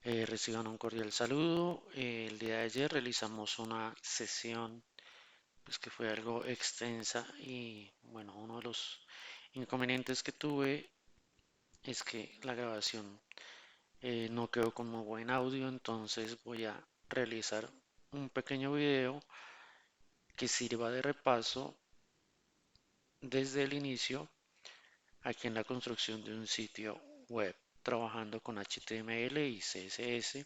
Reciban un cordial saludo. El día de ayer realizamos una sesión pues, que fue algo extensa y bueno, uno de los inconvenientes que tuve es que la grabación no quedó con muy buen audio, entonces voy a realizar un pequeño video que sirva de repaso desde el inicio aquí en la construcción de un sitio web trabajando con HTML y CSS.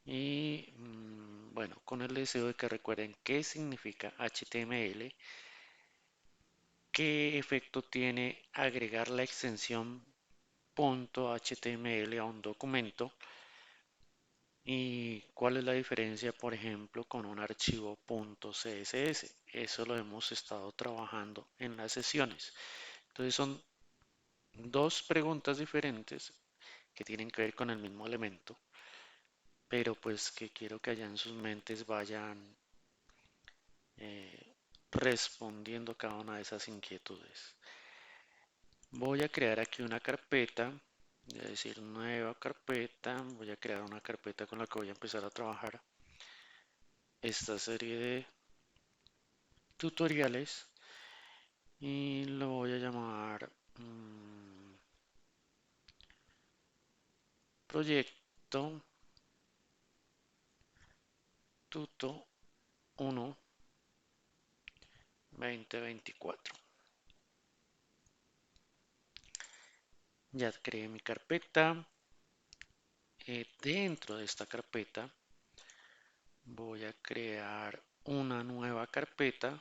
Y bueno, con el deseo de que recuerden qué significa HTML, qué efecto tiene agregar la extensión .html a un documento y cuál es la diferencia, por ejemplo, con un archivo .css. Eso lo hemos estado trabajando en las sesiones. Entonces son dos preguntas diferentes que tienen que ver con el mismo elemento, pero pues que quiero que allá en sus mentes vayan respondiendo cada una de esas inquietudes. Voy a crear aquí una carpeta, voy a decir nueva carpeta, voy a crear una carpeta con la que voy a empezar a trabajar esta serie de tutoriales y lo voy a llamar proyecto tuto 1 2024. Ya creé mi carpeta. Dentro de esta carpeta voy a crear una nueva carpeta.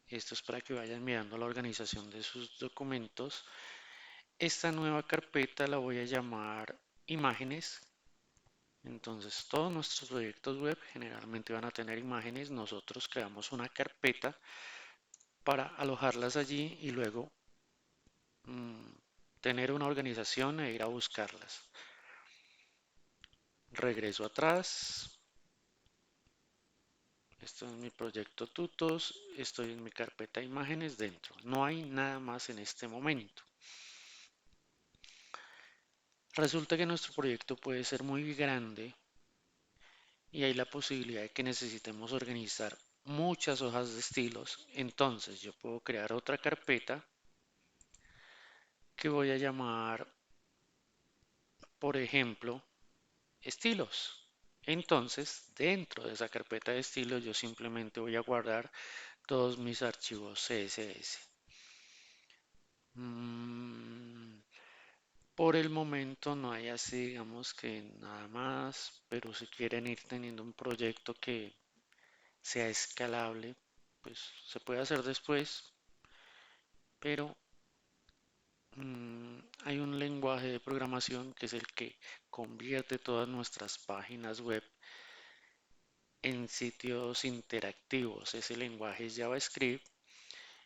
Esto es para que vayan mirando la organización de sus documentos. Esta nueva carpeta la voy a llamar imágenes. Entonces todos nuestros proyectos web generalmente van a tener imágenes. Nosotros creamos una carpeta para alojarlas allí y luego mm, tener una organización e ir a buscarlas. Regreso atrás. Esto es mi proyecto tutos. Estoy en mi carpeta imágenes dentro. No hay nada más en este momento. Resulta que nuestro proyecto puede ser muy grande y hay la posibilidad de que necesitemos organizar muchas hojas de estilos. Entonces yo puedo crear otra carpeta que voy a llamar, por ejemplo, estilos. Entonces, dentro de esa carpeta de estilos, yo simplemente voy a guardar todos mis archivos CSS. Por el momento no hay así, digamos que nada más, pero si quieren ir teniendo un proyecto que sea escalable, pues se puede hacer después, pero hay un lenguaje de programación que es el que convierte todas nuestras páginas web en sitios interactivos. Ese lenguaje es JavaScript.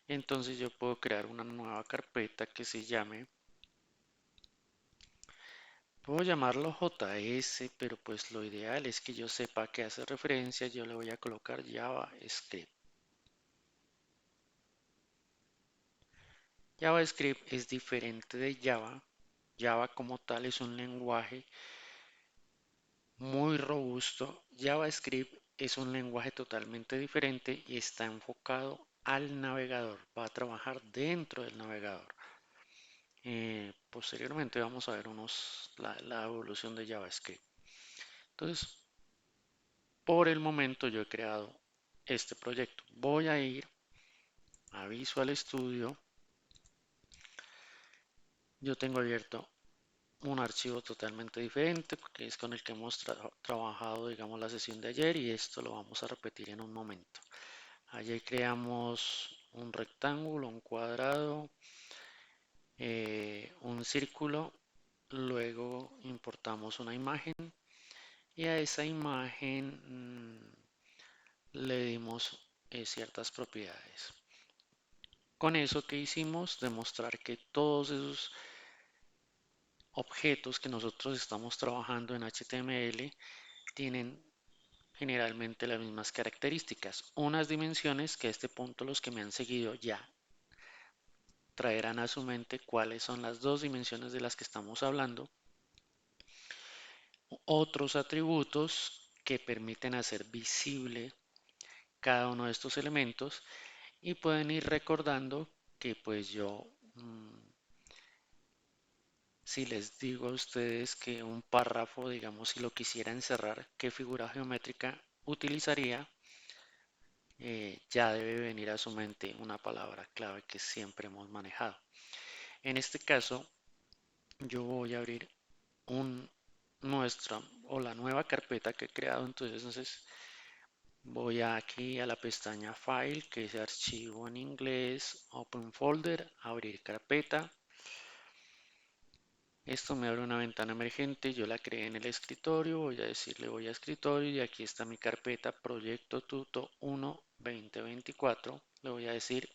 Entonces yo puedo crear una nueva carpeta que se llame, puedo llamarlo JS, pero pues lo ideal es que yo sepa a qué hace referencia. Yo le voy a colocar JavaScript. JavaScript es diferente de Java. Java como tal es un lenguaje muy robusto. JavaScript es un lenguaje totalmente diferente y está enfocado al navegador. Va a trabajar dentro del navegador. Posteriormente vamos a ver la evolución de JavaScript. Entonces, por el momento yo he creado este proyecto. Voy a ir a Visual Studio. Yo tengo abierto un archivo totalmente diferente que es con el que hemos trabajado, digamos, la sesión de ayer y esto lo vamos a repetir en un momento. Ayer creamos un rectángulo, un cuadrado, un círculo, luego importamos una imagen y a esa imagen le dimos ciertas propiedades. Con eso que hicimos, demostrar que todos esos objetos que nosotros estamos trabajando en HTML tienen generalmente las mismas características, unas dimensiones que a este punto los que me han seguido ya traerán a su mente cuáles son las dos dimensiones de las que estamos hablando. otros atributos que permiten hacer visible cada uno de estos elementos y pueden ir recordando que pues yo, si les digo a ustedes que un párrafo, digamos, si lo quisiera encerrar, ¿qué figura geométrica utilizaría? Ya debe venir a su mente una palabra clave que siempre hemos manejado. En este caso, yo voy a abrir un nuestra o la nueva carpeta que he creado, entonces voy aquí a la pestaña File, que es archivo en inglés, Open Folder, abrir carpeta. Esto me abre una ventana emergente, yo la creé en el escritorio, voy a decirle voy a escritorio y aquí está mi carpeta Proyecto Tuto 1 2024. Le voy a decir,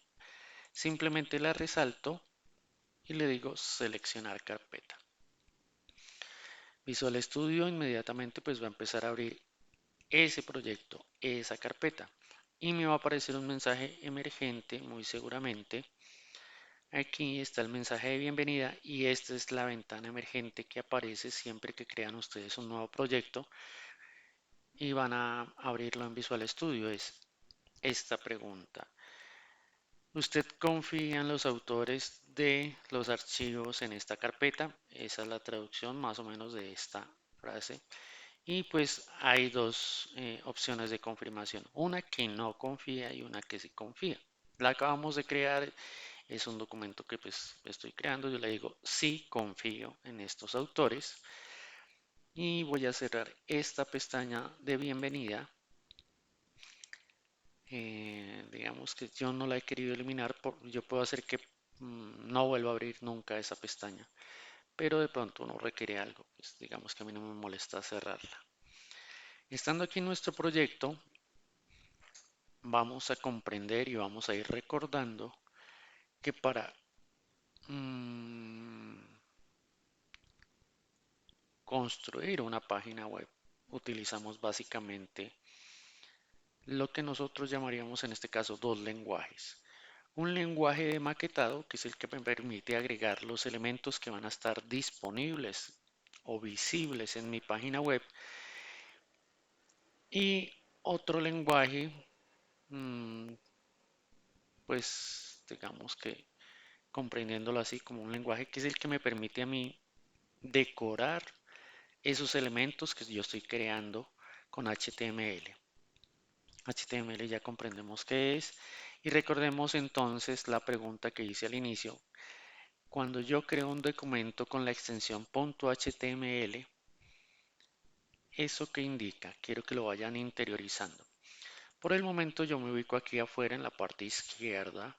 simplemente la resalto y le digo seleccionar carpeta. Visual Studio inmediatamente pues va a empezar a abrir ese proyecto, esa carpeta. Y me va a aparecer un mensaje emergente, muy seguramente. Aquí está el mensaje de bienvenida y esta es la ventana emergente que aparece siempre que crean ustedes un nuevo proyecto y van a abrirlo en Visual Studio. Es esta pregunta. ¿Usted confía en los autores de los archivos en esta carpeta? Esa es la traducción más o menos de esta frase. Y pues hay dos opciones de confirmación, una que no confía y una que sí confía. La acabamos de crear, es un documento que pues estoy creando, yo le digo sí confío en estos autores y voy a cerrar esta pestaña de bienvenida. Digamos que yo no la he querido eliminar, yo puedo hacer que no vuelva a abrir nunca esa pestaña, pero de pronto uno requiere algo, pues digamos que a mí no me molesta cerrarla. Estando aquí en nuestro proyecto, vamos a comprender y vamos a ir recordando que para mm, construir una página web utilizamos básicamente lo que nosotros llamaríamos en este caso dos lenguajes. Un lenguaje de maquetado, que es el que me permite agregar los elementos que van a estar disponibles o visibles en mi página web. Y otro lenguaje, mm, pues digamos que comprendiéndolo así como un lenguaje que es el que me permite a mí decorar esos elementos que yo estoy creando con HTML. HTML ya comprendemos qué es y recordemos entonces la pregunta que hice al inicio. Cuando yo creo un documento con la extensión .html, ¿eso qué indica? Quiero que lo vayan interiorizando. Por el momento yo me ubico aquí afuera en la parte izquierda.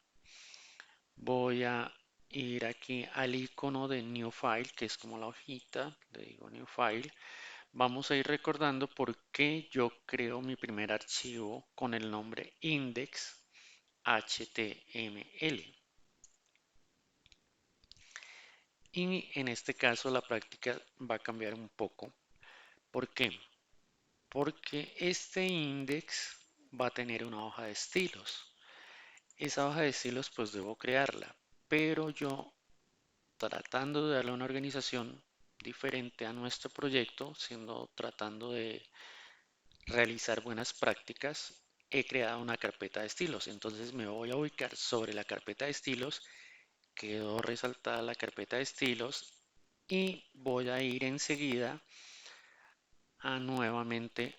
Voy a ir aquí al icono de New File, que es como la hojita, le digo New File. Vamos a ir recordando por qué yo creo mi primer archivo con el nombre index.html. Y en este caso la práctica va a cambiar un poco. ¿Por qué? Porque este index va a tener una hoja de estilos. Esa hoja de estilos pues debo crearla, pero yo tratando de darle una organización diferente a nuestro proyecto, tratando de realizar buenas prácticas, he creado una carpeta de estilos. Entonces me voy a ubicar sobre la carpeta de estilos, quedó resaltada la carpeta de estilos y voy a ir enseguida a nuevamente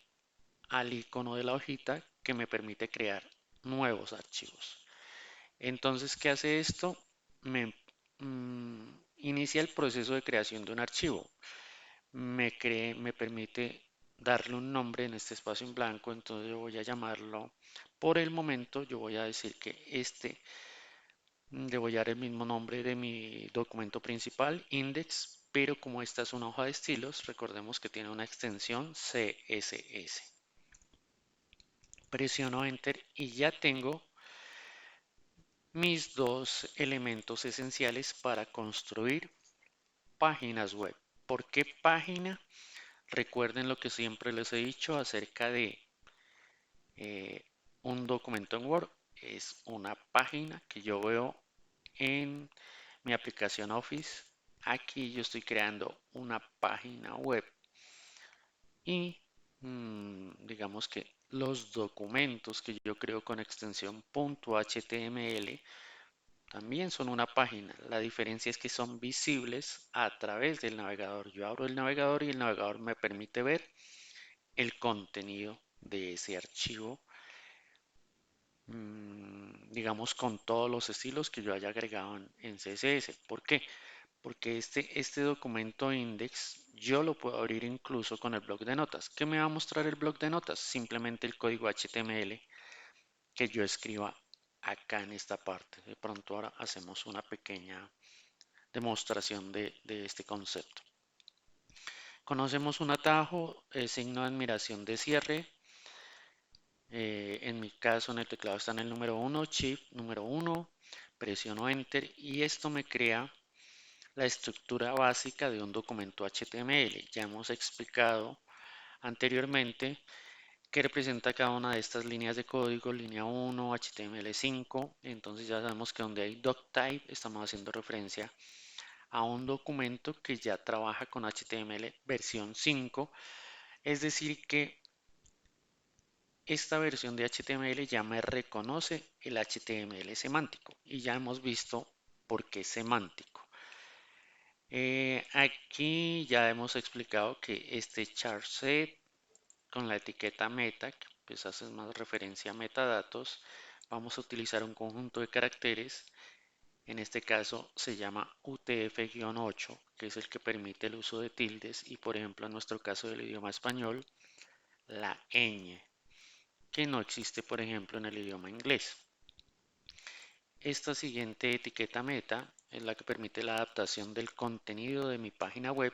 al icono de la hojita que me permite crear nuevos archivos. Entonces, ¿qué hace esto? Me inicia el proceso de creación de un archivo. Me permite darle un nombre en este espacio en blanco, entonces yo voy a llamarlo, por el momento yo voy a decir que le voy a dar el mismo nombre de mi documento principal, index, pero como esta es una hoja de estilos, recordemos que tiene una extensión CSS. Presiono Enter y ya tengo mis dos elementos esenciales para construir páginas web. ¿Por qué página? Recuerden lo que siempre les he dicho acerca de eh, un documento en Word. Es una página que yo veo en mi aplicación Office. Aquí yo estoy creando una página web y digamos que los documentos que yo creo con extensión .html también son una página. La diferencia es que son visibles a través del navegador. Yo abro el navegador y el navegador me permite ver el contenido de ese archivo, digamos con todos los estilos que yo haya agregado en CSS. ¿Por qué? Porque este documento index yo lo puedo abrir incluso con el bloc de notas. ¿Qué me va a mostrar el bloc de notas? Simplemente el código HTML que yo escriba acá en esta parte. De pronto ahora hacemos una pequeña demostración de este concepto. Conocemos un atajo, signo de admiración de cierre. En mi caso en el teclado está en el número 1, Shift número 1, presiono Enter y esto me crea la estructura básica de un documento HTML. Ya hemos explicado anteriormente qué representa cada una de estas líneas de código, línea 1, HTML5. Entonces ya sabemos que donde hay doctype estamos haciendo referencia a un documento que ya trabaja con HTML versión 5, es decir que esta versión de HTML ya me reconoce el HTML semántico y ya hemos visto por qué semántico. Aquí ya hemos explicado que este char set con la etiqueta meta, que pues hace más referencia a metadatos, vamos a utilizar un conjunto de caracteres. En este caso se llama UTF-8, que es el que permite el uso de tildes y por ejemplo en nuestro caso del idioma español, la ñ, que no existe por ejemplo en el idioma inglés. Esta siguiente etiqueta meta es la que permite la adaptación del contenido de mi página web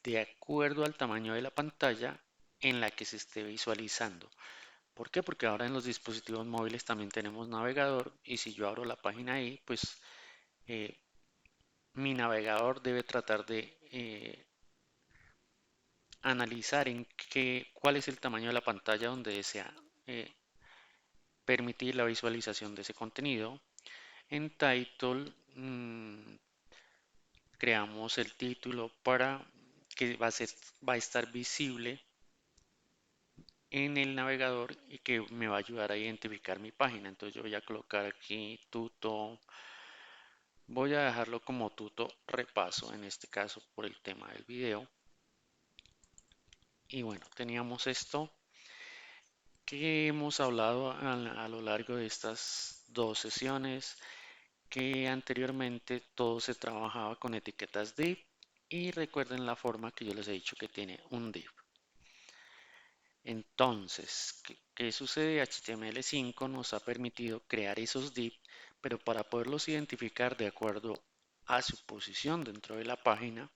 de acuerdo al tamaño de la pantalla en la que se esté visualizando. ¿Por qué? Porque ahora en los dispositivos móviles también tenemos navegador y si yo abro la página ahí, pues eh, mi navegador debe tratar de analizar cuál es el tamaño de la pantalla donde desea eh, permitir la visualización de ese contenido. En title creamos el título para que va a estar visible en el navegador y que me va a ayudar a identificar mi página. Entonces yo voy a colocar aquí tuto, voy a dejarlo como tuto repaso en este caso por el tema del video. Y bueno, teníamos esto que hemos hablado a lo largo de estas dos sesiones, que anteriormente todo se trabajaba con etiquetas div y recuerden la forma que yo les he dicho que tiene un div. Entonces, ¿qué sucede? HTML5 nos ha permitido crear esos div, pero para poderlos identificar de acuerdo a su posición dentro de la página,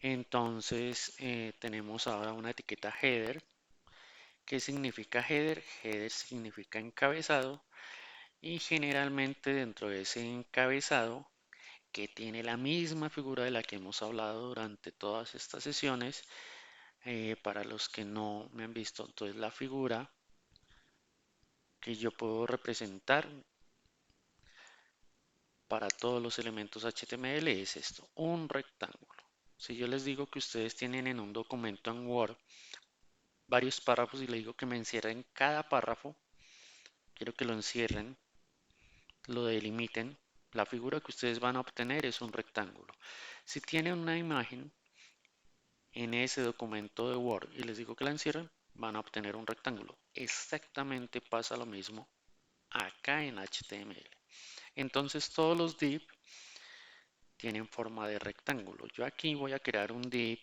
entonces tenemos ahora una etiqueta header. ¿Qué significa header? Header significa encabezado y generalmente dentro de ese encabezado que tiene la misma figura de la que hemos hablado durante todas estas sesiones, para los que no me han visto, entonces la figura que yo puedo representar para todos los elementos HTML es esto, un rectángulo. Si yo les digo que ustedes tienen en un documento en Word varios párrafos y les digo que me encierren cada párrafo, quiero que lo encierren, lo delimiten, la figura que ustedes van a obtener es un rectángulo. Si tienen una imagen en ese documento de Word y les digo que la encierren, van a obtener un rectángulo. Exactamente pasa lo mismo acá en HTML. Entonces todos los div tienen forma de rectángulo. Yo aquí voy a crear un div,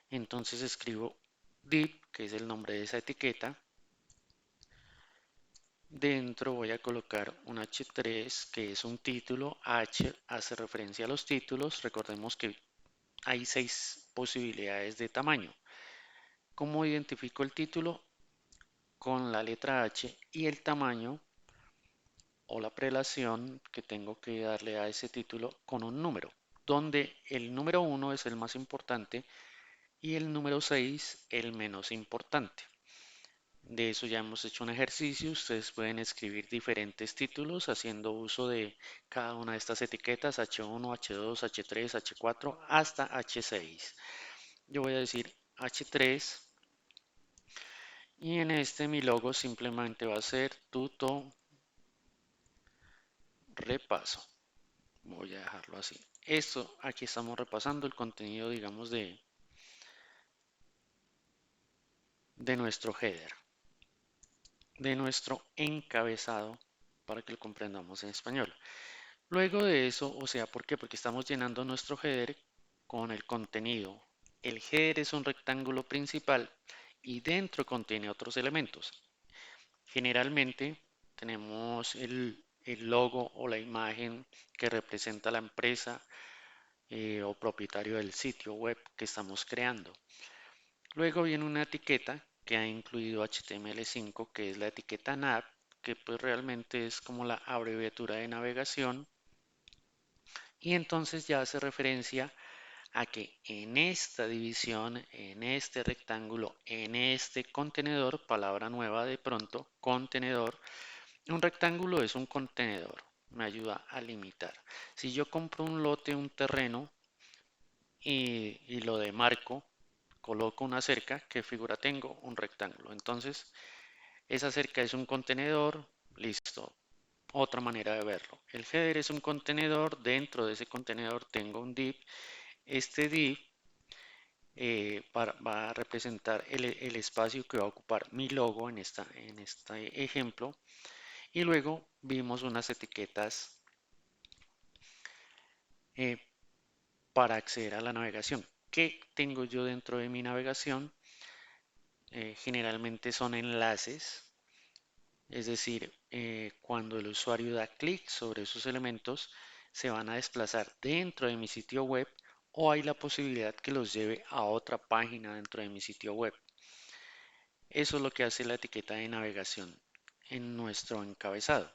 entonces escribo div, que es el nombre de esa etiqueta. Dentro voy a colocar un h3 que es un título. H hace referencia a los títulos. Recordemos que hay 6 posibilidades de tamaño. ¿Cómo identifico el título? Con la letra H y el tamaño o la prelación que tengo que darle a ese título con un número, donde el número 1 es el más importante y el número 6 el menos importante. De eso ya hemos hecho un ejercicio. Ustedes pueden escribir diferentes títulos haciendo uso de cada una de estas etiquetas, H1, H2, H3, H4 hasta H6. Yo voy a decir H3 y en este mi logo simplemente va a ser tuto repaso. Voy a dejarlo así. Esto aquí estamos repasando el contenido, digamos, de nuestro header, de nuestro encabezado, para que lo comprendamos en español. Luego de eso, o sea, ¿por qué? Porque estamos llenando nuestro header con el contenido. El header es un rectángulo principal y dentro contiene otros elementos. Generalmente tenemos el logo o la imagen que representa la empresa o propietario del sitio web que estamos creando. Luego viene una etiqueta que ha incluido HTML5, que es la etiqueta nav, que pues realmente es como la abreviatura de navegación. Y entonces ya hace referencia a que en esta división, en este rectángulo, en este contenedor, palabra nueva de pronto, contenedor, un rectángulo es un contenedor, me ayuda a limitar. Si yo compro un lote, un terreno y lo demarco, coloco una cerca, ¿qué figura tengo? Un rectángulo. Entonces, esa cerca es un contenedor, listo. Otra manera de verlo. El header es un contenedor, dentro de ese contenedor tengo un div. Este div va a representar el espacio que va a ocupar mi logo en este ejemplo. Y luego vimos unas etiquetas eh, para acceder a la navegación. ¿Qué tengo yo dentro de mi navegación? Generalmente son enlaces, es decir, cuando el usuario da clic sobre esos elementos, se van a desplazar dentro de mi sitio web o hay la posibilidad que los lleve a otra página dentro de mi sitio web. Eso es lo que hace la etiqueta de navegación en nuestro encabezado.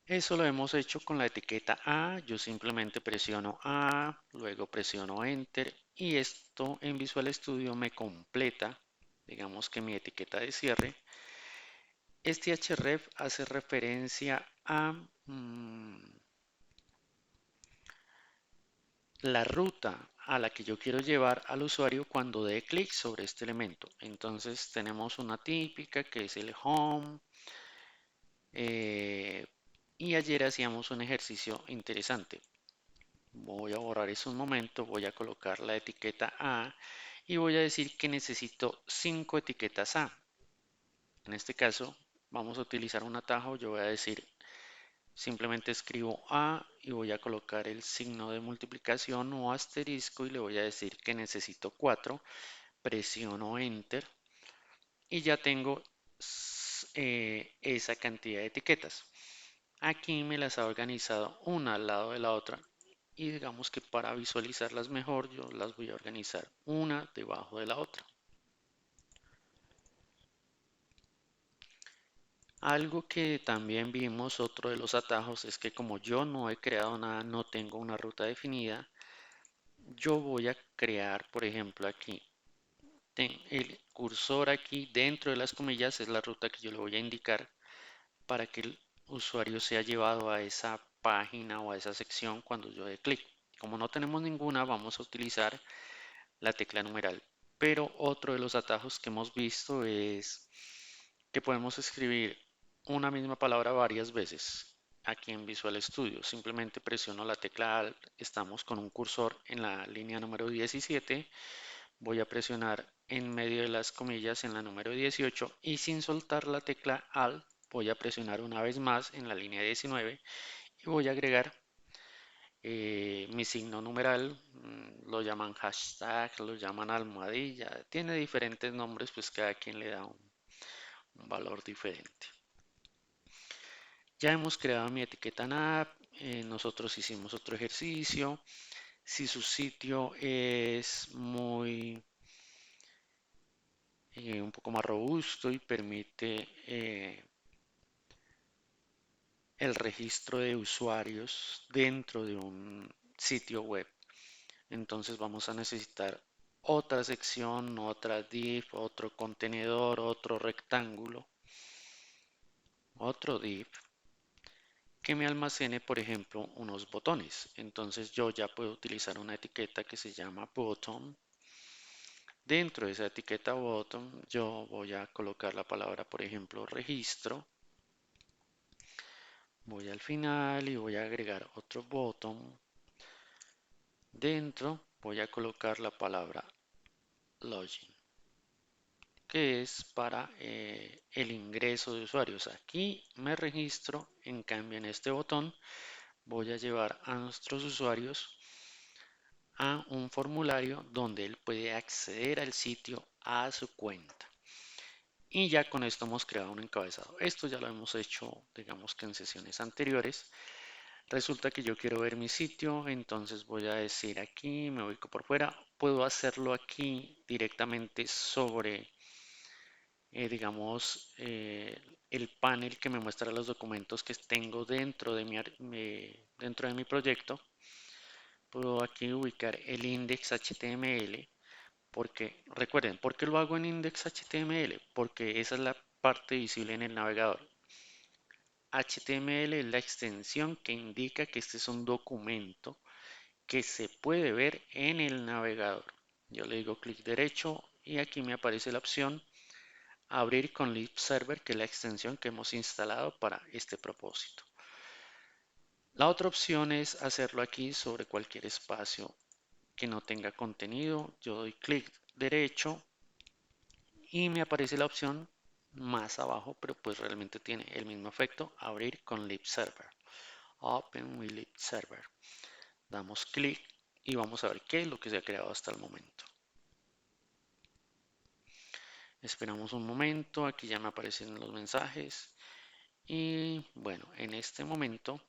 Eso lo hemos hecho con la etiqueta A. Yo simplemente presiono A, luego presiono Enter y esto en Visual Studio me completa, digamos que mi etiqueta de cierre. Este href hace referencia a la ruta a la que yo quiero llevar al usuario cuando dé clic sobre este elemento. Entonces tenemos una típica que es el home. eh, y ayer hacíamos un ejercicio interesante. Voy a borrar eso un momento, voy a colocar la etiqueta A y voy a decir que necesito 5 etiquetas A. En este caso vamos a utilizar un atajo, yo voy a decir simplemente escribo A y voy a colocar el signo de multiplicación o asterisco y le voy a decir que necesito 4, presiono Enter y ya tengo esa cantidad de etiquetas. Aquí me las ha organizado una al lado de la otra y digamos que para visualizarlas mejor yo las voy a organizar una debajo de la otra. Algo que también vimos, otro de los atajos, es que como yo no he creado nada, no tengo una ruta definida, yo voy a crear, por ejemplo, aquí, el cursor aquí dentro de las comillas es la ruta que yo le voy a indicar para que el usuario sea llevado a esa página o a esa sección cuando yo dé clic. Como no tenemos ninguna, vamos a utilizar la tecla numeral. Pero otro de los atajos que hemos visto es que podemos escribir una misma palabra varias veces aquí en Visual Studio. Simplemente presiono la tecla Alt, estamos con un cursor en la línea número 17, voy a presionar en medio de las comillas en la número 18 y sin soltar la tecla Alt voy a presionar una vez más en la línea 19 y voy a agregar mi signo numeral, lo llaman hashtag, lo llaman almohadilla, tiene diferentes nombres, pues cada quien le da un valor diferente. Ya hemos creado mi etiqueta NAP, nosotros hicimos otro ejercicio. Si su sitio es un poco más robusto y permite el registro de usuarios dentro de un sitio web, entonces vamos a necesitar otra sección, otra div, otro contenedor, otro rectángulo, otro div que me almacene, por ejemplo, unos botones. Entonces yo ya puedo utilizar una etiqueta que se llama button. Dentro de esa etiqueta button yo voy a colocar la palabra, por ejemplo, registro. Voy al final y voy a agregar otro button. Dentro voy a colocar la palabra login, que es para el ingreso de usuarios. Aquí me registro, en cambio en este botón voy a llevar a nuestros usuarios a un formulario donde él puede acceder al sitio a su cuenta. Y ya con esto hemos creado un encabezado. Esto ya lo hemos hecho, digamos que en sesiones anteriores. Resulta que yo quiero ver mi sitio, entonces voy a decir aquí, me ubico por fuera. Puedo hacerlo aquí directamente sobre, digamos, el panel que me muestra los documentos que tengo dentro de mi proyecto. Puedo aquí ubicar el index HTML. Porque, recuerden, ¿por qué lo hago en index HTML? Porque esa es la parte visible en el navegador. HTML es la extensión que indica que este es un documento que se puede ver en el navegador. Yo le digo clic derecho y aquí me aparece la opción abrir con Lib Server, que es la extensión que hemos instalado para este propósito. La otra opción es hacerlo aquí sobre cualquier espacio que no tenga contenido. Yo doy clic derecho y me aparece la opción más abajo, pero pues realmente tiene el mismo efecto, abrir con Lib Server. Open with Lib Server. Damos clic y vamos a ver qué es lo que se ha creado hasta el momento. Esperamos un momento, aquí ya me aparecen los mensajes y bueno, en este momento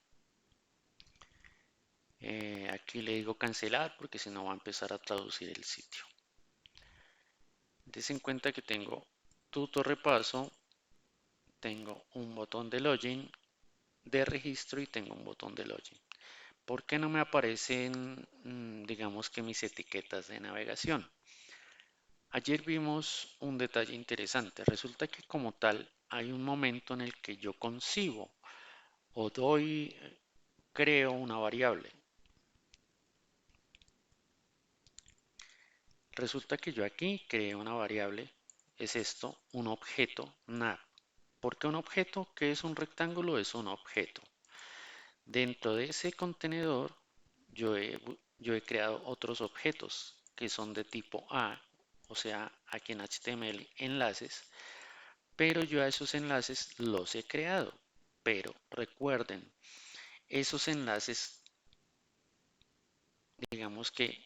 aquí le digo cancelar porque si no va a empezar a traducir el sitio. Des en cuenta que tengo tutor repaso, tengo un botón de login, de registro y tengo un botón de login. ¿Por qué no me aparecen, digamos que mis etiquetas de navegación? Ayer vimos un detalle interesante. Resulta que como tal hay un momento en el que yo concibo o creo una variable. Resulta que yo aquí creé una variable, es esto, un objeto nav. ¿Por qué un objeto? ¿Qué es un rectángulo? Es un objeto. Dentro de ese contenedor yo he creado otros objetos que son de tipo A, o sea, aquí en HTML enlaces, pero yo a esos enlaces los he creado. Pero recuerden, esos enlaces, digamos que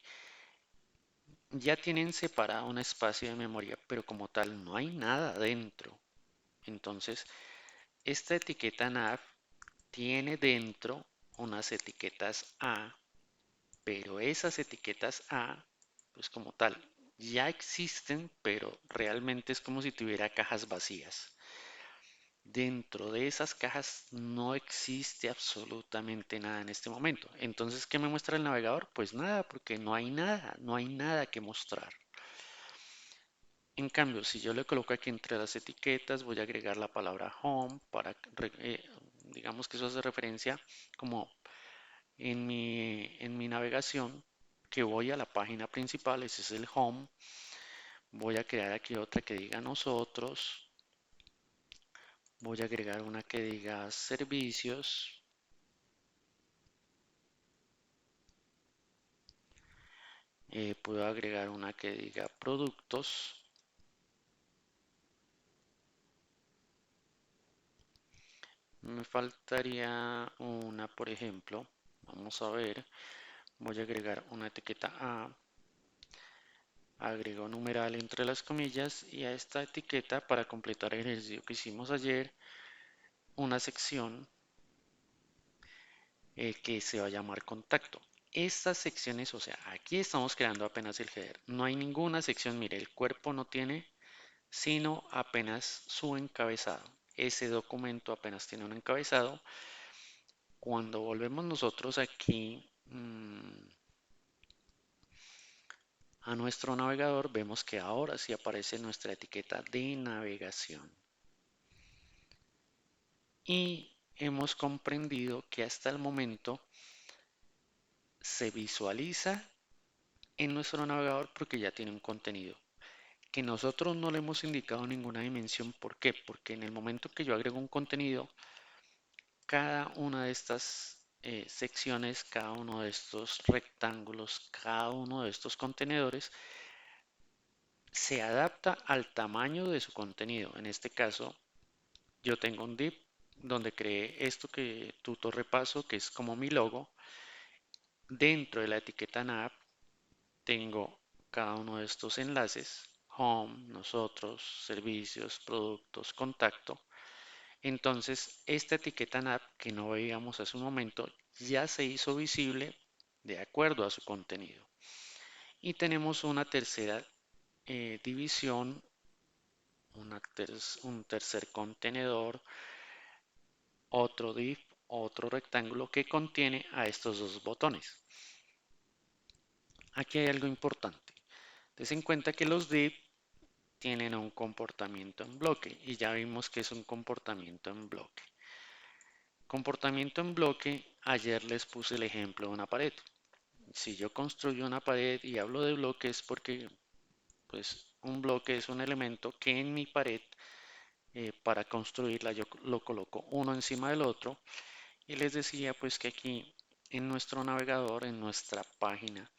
ya tienen separado un espacio de memoria, pero como tal no hay nada dentro. Entonces, esta etiqueta nav tiene dentro unas etiquetas A, pero esas etiquetas A, pues como tal, ya existen, pero realmente es como si tuviera cajas vacías. Dentro de esas cajas no existe absolutamente nada en este momento. Entonces, ¿qué me muestra el navegador? Pues nada, porque no hay nada que mostrar. En cambio, si yo le coloco aquí entre las etiquetas, voy a agregar la palabra home para, digamos que eso hace referencia como en mi navegación, que voy a la página principal, ese es el home. Voy a crear aquí otra que diga nosotros. Voy a agregar una que diga servicios. Puedo agregar una que diga productos. Me faltaría una, por ejemplo. Vamos a ver. Voy a agregar una etiqueta A. Agrego numeral entre las comillas y a esta etiqueta, para completar el ejercicio que hicimos ayer, una sección que se va a llamar contacto. Estas secciones, o sea, aquí estamos creando apenas el header. No hay ninguna sección, mire, el cuerpo no tiene sino apenas su encabezado. Ese documento apenas tiene un encabezado. Cuando volvemos nosotros aquí a nuestro navegador, vemos que ahora sí aparece nuestra etiqueta de navegación. Y hemos comprendido que hasta el momento se visualiza en nuestro navegador porque ya tiene un contenido. Que nosotros no le hemos indicado ninguna dimensión. ¿Por qué? Porque en el momento que yo agrego un contenido, cada una de estas secciones, cada uno de estos rectángulos, cada uno de estos contenedores se adapta al tamaño de su contenido. En este caso, yo tengo un div donde creé esto que tutor repaso, que es como mi logo. Dentro de la etiqueta nav tengo cada uno de estos enlaces: home, nosotros, servicios, productos, contacto. Entonces, esta etiqueta nav que no veíamos hace un momento ya se hizo visible de acuerdo a su contenido. Y tenemos una tercera división, un tercer contenedor, otro div, otro rectángulo que contiene a estos dos botones. Aquí hay algo importante. Ten en cuenta que los div tienen un comportamiento en bloque y ya vimos que es un comportamiento en bloque. Comportamiento en bloque, ayer les puse el ejemplo de una pared. Si yo construyo una pared y hablo de bloques, porque pues un bloque es un elemento que en mi pared, para construirla, yo lo coloco uno encima del otro. Y les decía pues que aquí en nuestro navegador, en nuestra página,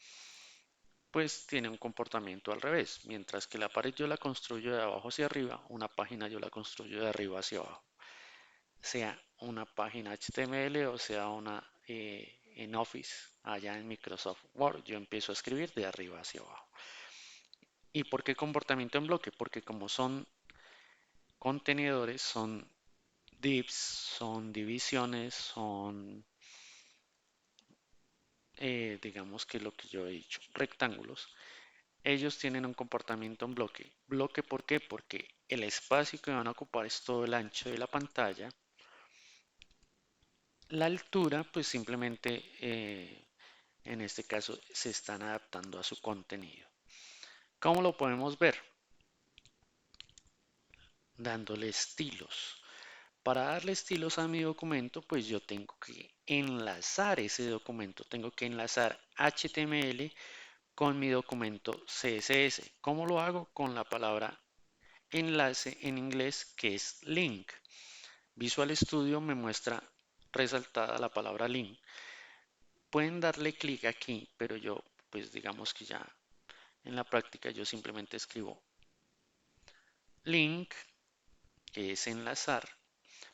pues tiene un comportamiento al revés. Mientras que la pared yo la construyo de abajo hacia arriba, una página yo la construyo de arriba hacia abajo. Sea una página HTML o sea una en Office, allá en Microsoft Word, yo empiezo a escribir de arriba hacia abajo. ¿Y por qué comportamiento en bloque? Porque como son contenedores, son divs, son divisiones, son, digamos que lo que yo he dicho, rectángulos. Ellos tienen un comportamiento en bloque. ¿Bloque por qué? Porque el espacio que van a ocupar es todo el ancho de la pantalla. La altura, pues simplemente en este caso se están adaptando a su contenido. ¿Cómo lo podemos ver? Dándole estilos. Para darle estilos a mi documento, pues yo tengo que enlazar ese documento. Tengo que enlazar HTML con mi documento CSS. ¿Cómo lo hago? Con la palabra enlace en inglés, que es link. Visual Studio me muestra resaltada la palabra link. Pueden darle clic aquí, pero yo, pues digamos que ya en la práctica yo simplemente escribo link, que es enlazar,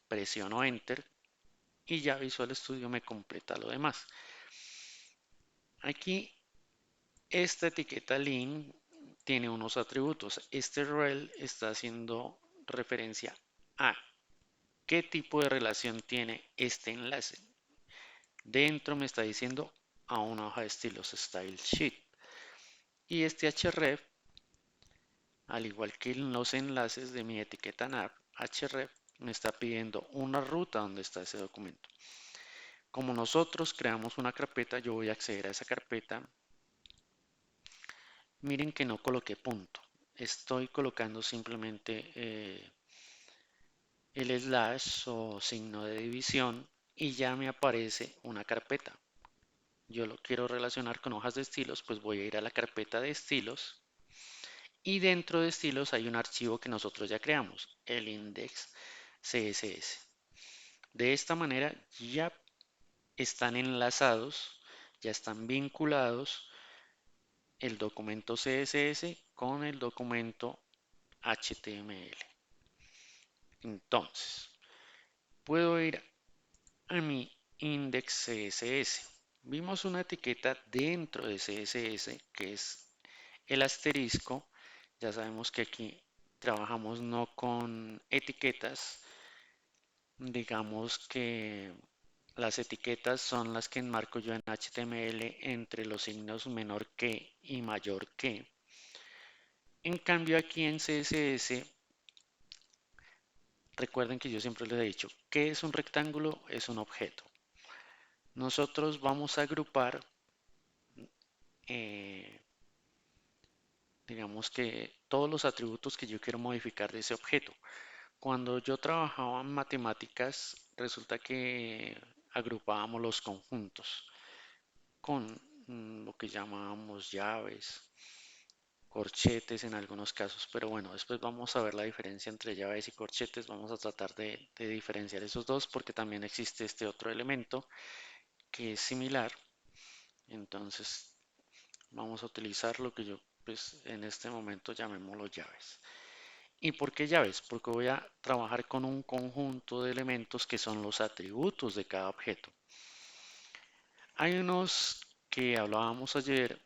presiono enter y ya Visual Studio me completa lo demás. Aquí esta etiqueta link tiene unos atributos. Este rel está haciendo referencia a qué tipo de relación tiene este enlace. Dentro me está diciendo a una hoja de estilos Style Sheet. Y este href, al igual que en los enlaces de mi etiqueta nav, href me está pidiendo una ruta donde está ese documento. Como nosotros creamos una carpeta, yo voy a acceder a esa carpeta. Miren que no coloqué punto. Estoy colocando simplemente el slash o signo de división y ya me aparece una carpeta. Yo lo quiero relacionar con hojas de estilos, pues voy a ir a la carpeta de estilos y dentro de estilos hay un archivo que nosotros ya creamos, el index CSS. De esta manera ya están enlazados, ya están vinculados el documento CSS con el documento HTML. Entonces, puedo ir a mi index CSS. Vimos una etiqueta dentro de CSS que es el asterisco. Ya sabemos que aquí trabajamos no con etiquetas. Digamos que las etiquetas son las que enmarco yo en HTML entre los signos menor que y mayor que. En cambio aquí en CSS, recuerden que yo siempre les he dicho, ¿qué es un rectángulo? Es un objeto. Nosotros vamos a agrupar eh, digamos que todos los atributos que yo quiero modificar de ese objeto. Cuando yo trabajaba en matemáticas, resulta que agrupábamos los conjuntos con lo que llamábamos llaves, corchetes en algunos casos, pero bueno, después vamos a ver la diferencia entre llaves y corchetes, vamos a tratar de diferenciar esos dos porque también existe este otro elemento que es similar, entonces vamos a utilizar lo que yo pues en este momento llamémoslo llaves. ¿Y por qué llaves? Porque voy a trabajar con un conjunto de elementos que son los atributos de cada objeto. Hay unos que hablábamos ayer,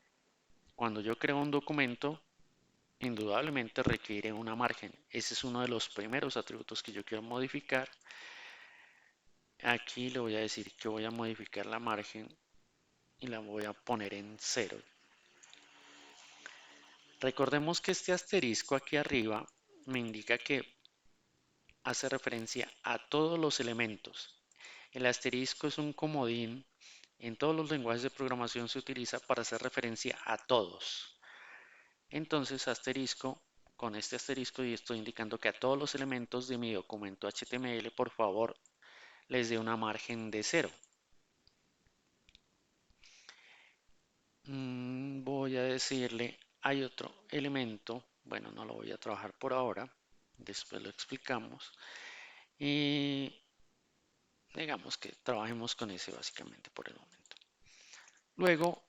cuando yo creo un documento, indudablemente requiere una margen. Ese es uno de los primeros atributos que yo quiero modificar. Aquí le voy a decir que voy a modificar la margen y la voy a poner en cero. Recordemos que este asterisco aquí arriba me indica que hace referencia a todos los elementos. El asterisco es un comodín. En todos los lenguajes de programación se utiliza para hacer referencia a todos. Entonces, asterisco, con este asterisco y estoy indicando que a todos los elementos de mi documento HTML, por favor, les dé una margen de cero. Voy a decirle, hay otro elemento, bueno, no lo voy a trabajar por ahora, después lo explicamos. Y digamos que trabajemos con ese básicamente por el momento. Luego,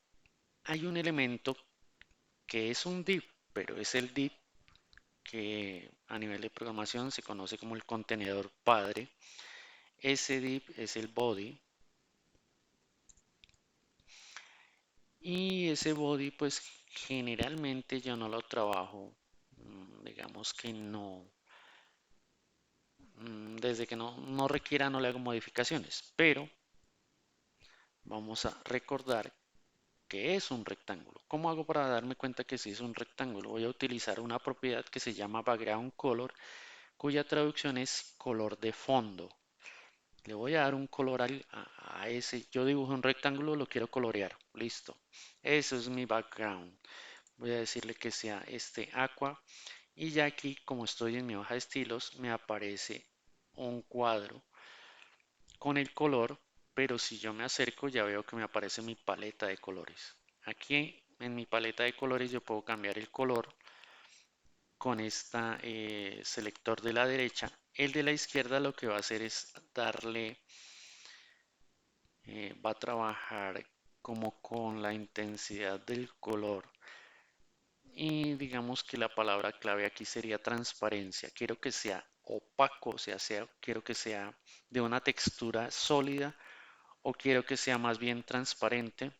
hay un elemento que es un div, pero es el div que a nivel de programación se conoce como el contenedor padre. Ese div es el body y ese body pues generalmente yo no lo trabajo, digamos que no, desde que no requiera no le hago modificaciones, pero vamos a recordar que es un rectángulo. ¿Cómo hago para darme cuenta que sí es un rectángulo? Voy a utilizar una propiedad que se llama background color, cuya traducción es color de fondo. Le voy a dar un color a ese. Yo dibujo un rectángulo, lo quiero colorear. Listo. Eso es mi background. Voy a decirle que sea este aqua. Y ya aquí, como estoy en mi hoja de estilos, me aparece un cuadro con el color. Pero si yo me acerco, ya veo que me aparece mi paleta de colores. Aquí en mi paleta de colores yo puedo cambiar el color con este selector de la derecha. El de la izquierda lo que va a hacer es darle va a trabajar como con la intensidad del color y digamos que la palabra clave aquí sería transparencia. Quiero que sea opaco, quiero que sea de una textura sólida o quiero que sea más bien transparente.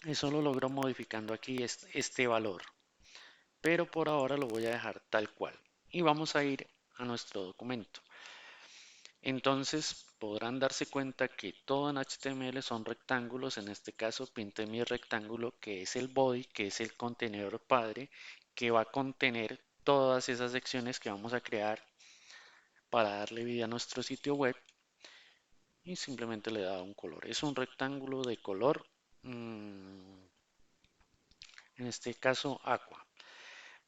Eso lo logro modificando aquí este valor, pero por ahora lo voy a dejar tal cual. Y vamos a ir a nuestro documento. Entonces podrán darse cuenta que todo en HTML son rectángulos. En este caso pinté mi rectángulo que es el body, que es el contenedor padre, que va a contener todas esas secciones que vamos a crear para darle vida a nuestro sitio web y simplemente le da un color. Es un rectángulo de color, en este caso aqua.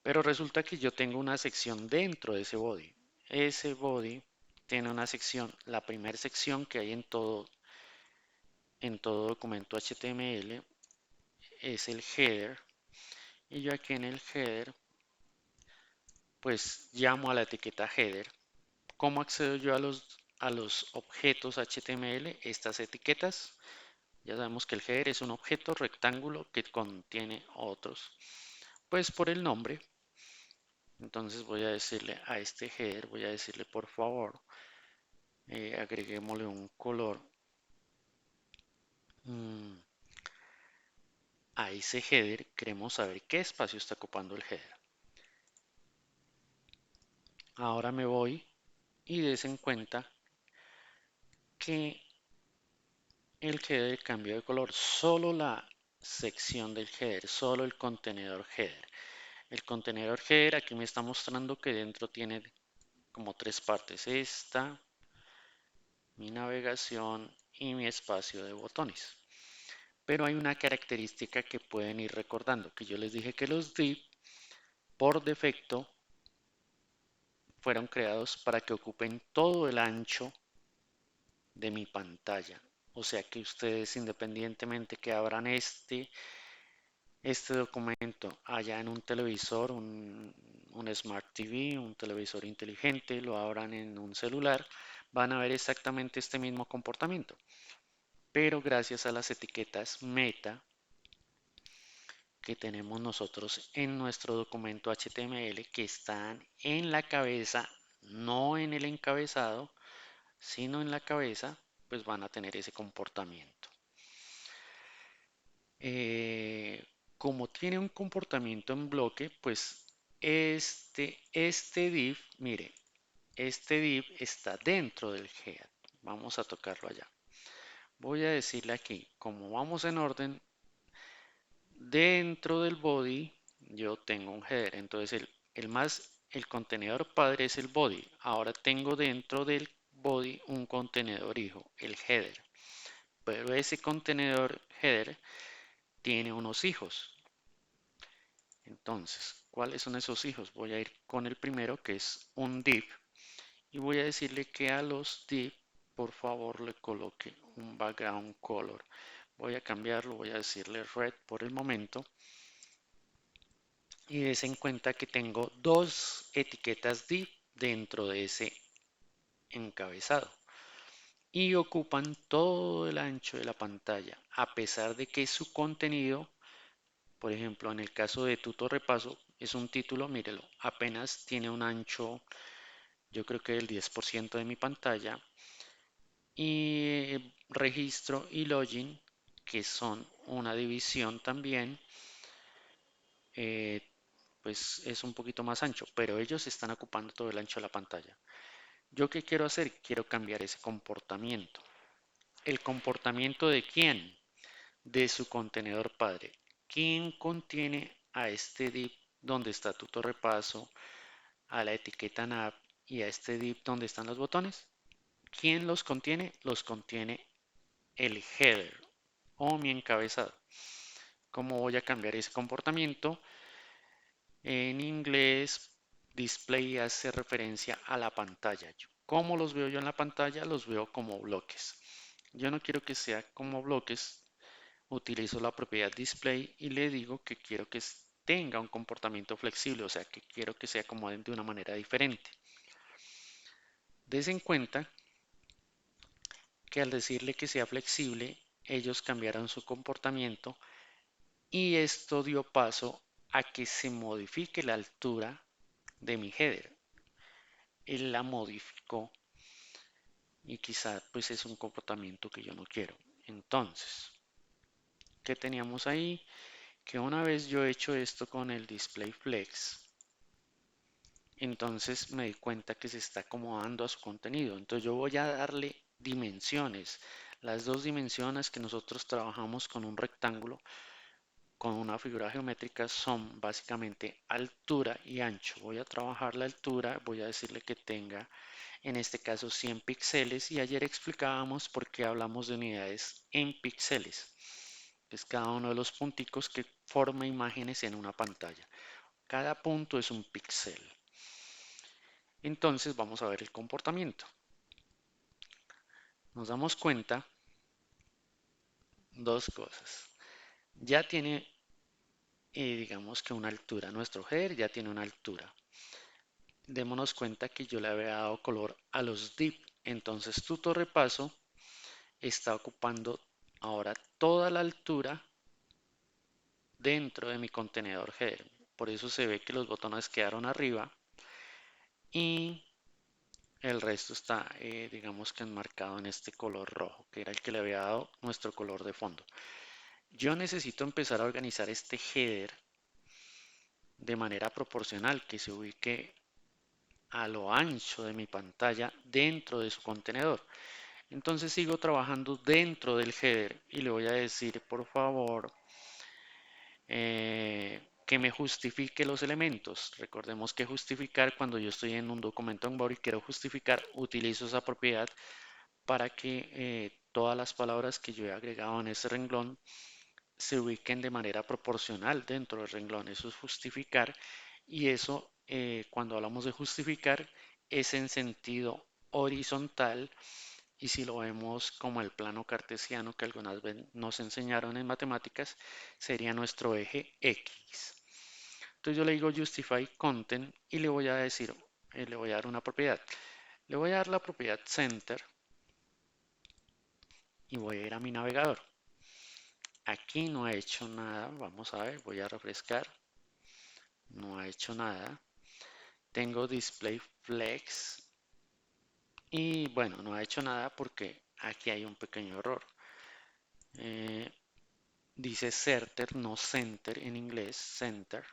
Pero resulta que yo tengo una sección dentro de ese body. Ese body tiene una sección, la primera sección que hay en todo documento HTML es el header y yo aquí en el header pues llamo a la etiqueta header. ¿Cómo accedo yo a los objetos HTML? Estas etiquetas. Ya sabemos que el header es un objeto rectángulo que contiene otros. Pues por el nombre. Entonces voy a decirle a este header, voy a decirle por favor, agreguémosle un color mm, a ese header. Queremos saber qué espacio está ocupando el header. Ahora me voy y des en cuenta que el header cambió de color, solo la sección del header, solo el contenedor header. El contenedor header aquí me está mostrando que dentro tiene como tres partes, esta, mi navegación y mi espacio de botones. Pero hay una característica que pueden ir recordando, que yo les dije que los div por defecto fueron creados para que ocupen todo el ancho de mi pantalla. O sea que ustedes independientemente que abran este documento allá en un televisor, un Smart TV, un televisor inteligente, lo abran en un celular, van a ver exactamente este mismo comportamiento. Pero gracias a las etiquetas meta que tenemos nosotros en nuestro documento HTML que están en la cabeza, no en el encabezado, sino en la cabeza, pues van a tener ese comportamiento. Eh, Como tiene un comportamiento en bloque, pues este div, mire, este div está dentro del head. Vamos a tocarlo allá. Voy a decirle aquí, como vamos en orden, dentro del body yo tengo un header. Entonces el contenedor padre es el body. Ahora tengo dentro del body un contenedor hijo, el header. Pero ese contenedor header tiene unos hijos. Entonces, ¿cuáles son esos hijos? Voy a ir con el primero, que es un div, y voy a decirle que a los div, por favor, le coloque un background color. Voy a cambiarlo, voy a decirle red por el momento. Y des en cuenta que tengo dos etiquetas div dentro de ese encabezado. Y ocupan todo el ancho de la pantalla, a pesar de que su contenido, por ejemplo, en el caso de tutor repaso, es un título, mírelo, apenas tiene un ancho, yo creo que el 10% de mi pantalla. Y registro y login, que son una división también, eh, pues es un poquito más ancho, pero ellos están ocupando todo el ancho de la pantalla. ¿Yo qué quiero hacer? Quiero cambiar ese comportamiento. ¿El comportamiento de quién? De su contenedor padre. ¿Quién contiene a este div donde está tutor repaso, a la etiqueta nav y a este div donde están los botones? ¿Quién los contiene? Los contiene el header o mi encabezado. ¿Cómo voy a cambiar ese comportamiento? En inglés, display hace referencia a la pantalla. ¿Cómo los veo yo en la pantalla? Los veo como bloques. Yo no quiero que sea como bloques. Utilizo la propiedad display y le digo que quiero que tenga un comportamiento flexible, o sea, que quiero que se acomoden de una manera diferente. Des en cuenta que al decirle que sea flexible, ellos cambiaron su comportamiento y esto dio paso a que se modifique la altura de mi header. Él la modificó y quizá pues es un comportamiento que yo no quiero. Entonces, ¿qué teníamos ahí? Que una vez yo he hecho esto con el display flex, entonces me di cuenta que se está acomodando a su contenido. Entonces yo voy a darle dimensiones. Las dos dimensiones que nosotros trabajamos con un rectángulo, con una figura geométrica, son básicamente altura y ancho. Voy a trabajar la altura, voy a decirle que tenga en este caso 100 píxeles y ayer explicábamos por qué hablamos de unidades en píxeles. Es cada uno de los punticos que forma imágenes en una pantalla. Cada punto es un píxel. Entonces vamos a ver el comportamiento. Nos damos cuenta dos cosas. Ya tiene, digamos que una altura. Nuestro header ya tiene una altura. Démonos cuenta que yo le había dado color a los div. Entonces tutor repaso está ocupando ahora toda la altura dentro de mi contenedor header. Por eso se ve que los botones quedaron arriba y el resto está, digamos que enmarcado en este color rojo, que era el que le había dado nuestro color de fondo. Yo necesito empezar a organizar este header de manera proporcional, que se ubique a lo ancho de mi pantalla dentro de su contenedor. Entonces sigo trabajando dentro del header y le voy a decir, por favor, que me justifique los elementos. Recordemos que justificar, cuando yo estoy en un documento en Word y quiero justificar, utilizo esa propiedad para que todas las palabras que yo he agregado en ese renglón se ubiquen de manera proporcional dentro del renglón. Eso es justificar y eso cuando hablamos de justificar es en sentido horizontal y si lo vemos como el plano cartesiano que algunas veces nos enseñaron en matemáticas, sería nuestro eje X. Entonces yo le digo justify content y le voy a decir, le voy a dar una propiedad. Le voy a dar la propiedad center y voy a ir a mi navegador. Aquí no ha hecho nada, vamos a ver, voy a refrescar, no ha hecho nada. Tengo display flex y bueno, no ha hecho nada porque aquí hay un pequeño error. Eh, Dice center, no center en inglés, center.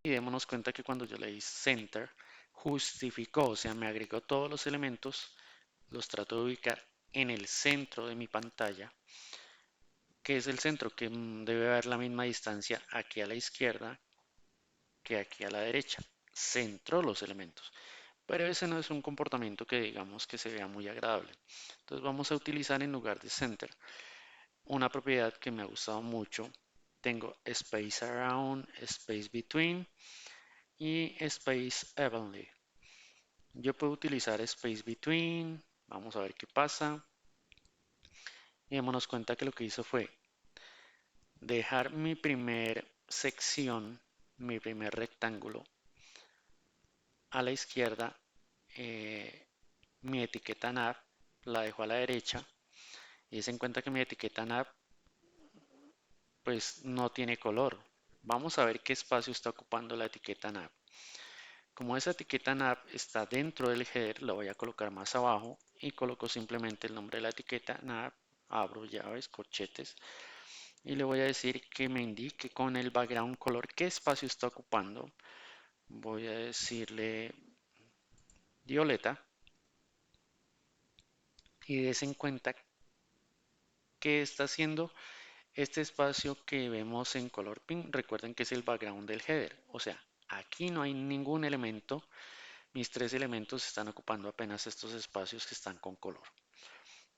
Y démonos cuenta que cuando yo le di center, justificó, o sea, me agregó todos los elementos, los trato de ubicar en el centro de mi pantalla, que es el centro, que debe haber la misma distancia aquí a la izquierda que aquí a la derecha. Centró los elementos. Pero ese no es un comportamiento que digamos que se vea muy agradable. Entonces vamos a utilizar en lugar de center una propiedad que me ha gustado mucho. Tengo space around, space between y space evenly. Yo puedo utilizar space between. Vamos a ver qué pasa. Y démonos cuenta que lo que hizo fue dejar mi primer sección, mi primer rectángulo a la izquierda. eh, Mi etiqueta nav la dejo a la derecha. Y se en cuenta que mi etiqueta nav pues no tiene color. Vamos a ver qué espacio está ocupando la etiqueta nav. Como esa etiqueta nav está dentro del header, la voy a colocar más abajo y coloco simplemente el nombre de la etiqueta nav, abro llaves, corchetes y le voy a decir que me indique con el background color qué espacio está ocupando. Voy a decirle violeta y des en cuenta que está haciendo este espacio que vemos en color pink. Recuerden que es el background del header, o sea, aquí no hay ningún elemento. Mis tres elementos están ocupando apenas estos espacios que están con color.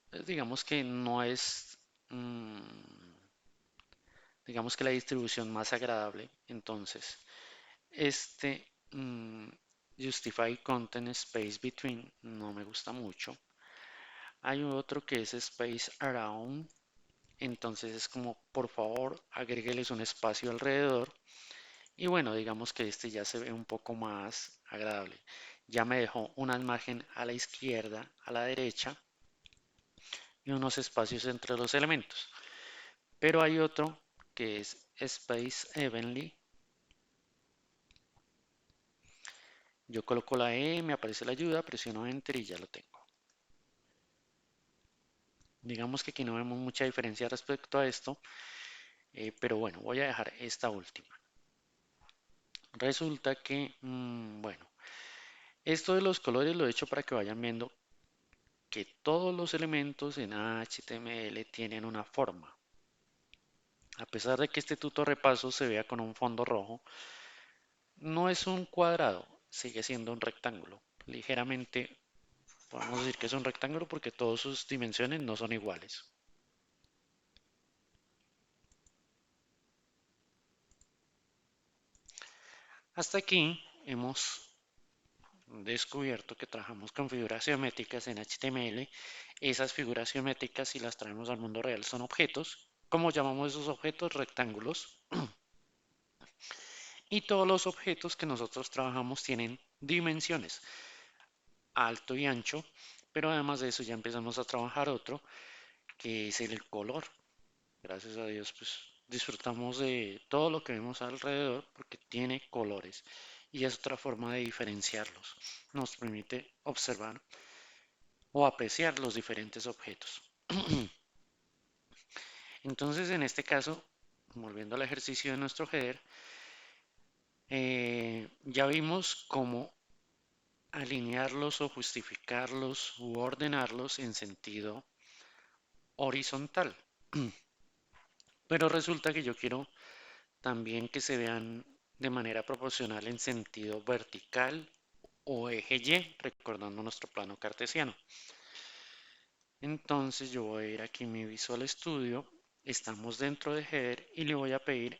Entonces, digamos que no es, mm, digamos que la distribución más agradable. Entonces, este Justify Content Space Between no me gusta mucho. Hay otro que es Space Around. Entonces es como, por favor, agrégueles un espacio alrededor. Y bueno, digamos que este ya se ve un poco más agradable. Ya me dejó una margen a la izquierda, a la derecha y unos espacios entre los elementos. Pero hay otro que es Space Evenly. Yo coloco la E, me aparece la ayuda, presiono Enter y ya lo tengo. Digamos que aquí no vemos mucha diferencia respecto a esto, pero bueno, voy a dejar esta última. Resulta que, bueno, esto de los colores lo he hecho para que vayan viendo que todos los elementos en HTML tienen una forma. A pesar de que este tuto repaso se vea con un fondo rojo, no es un cuadrado, sigue siendo un rectángulo. Ligeramente podemos decir que es un rectángulo porque todas sus dimensiones no son iguales. Hasta aquí hemos descubierto que trabajamos con figuras geométricas en HTML. Esas figuras geométricas, si las traemos al mundo real, son objetos. ¿Cómo llamamos esos objetos? Rectángulos. Y todos los objetos que nosotros trabajamos tienen dimensiones, alto y ancho. Pero además de eso ya empezamos a trabajar otro, que es el color. Gracias a Dios, pues disfrutamos de todo lo que vemos alrededor porque tiene colores y es otra forma de diferenciarlos. Nos permite observar o apreciar los diferentes objetos. Entonces, en este caso, volviendo al ejercicio de nuestro header, ya vimos cómo alinearlos o justificarlos u ordenarlos en sentido horizontal. Pero resulta que yo quiero también que se vean de manera proporcional en sentido vertical o eje Y, recordando nuestro plano cartesiano. Entonces yo voy a ir aquí en mi Visual Studio, estamos dentro de Header y le voy a pedir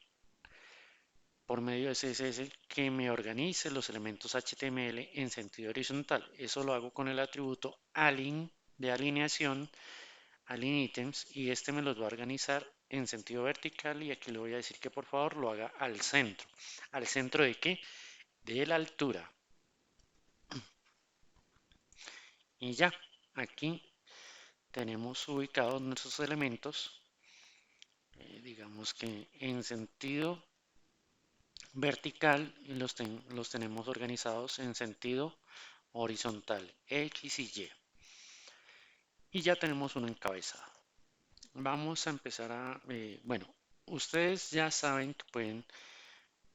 por medio de CSS que me organice los elementos HTML en sentido horizontal. Eso lo hago con el atributo align de alineación, align items, y este me los va a organizar en sentido vertical, y aquí le voy a decir que por favor lo haga al centro. ¿Al centro de qué? De la altura. Y ya, aquí tenemos ubicados nuestros elementos, digamos que en sentido vertical, y los tenemos organizados en sentido horizontal, X y Y. Y ya tenemos un encabezado. Vamos a empezar bueno, ustedes ya saben que pueden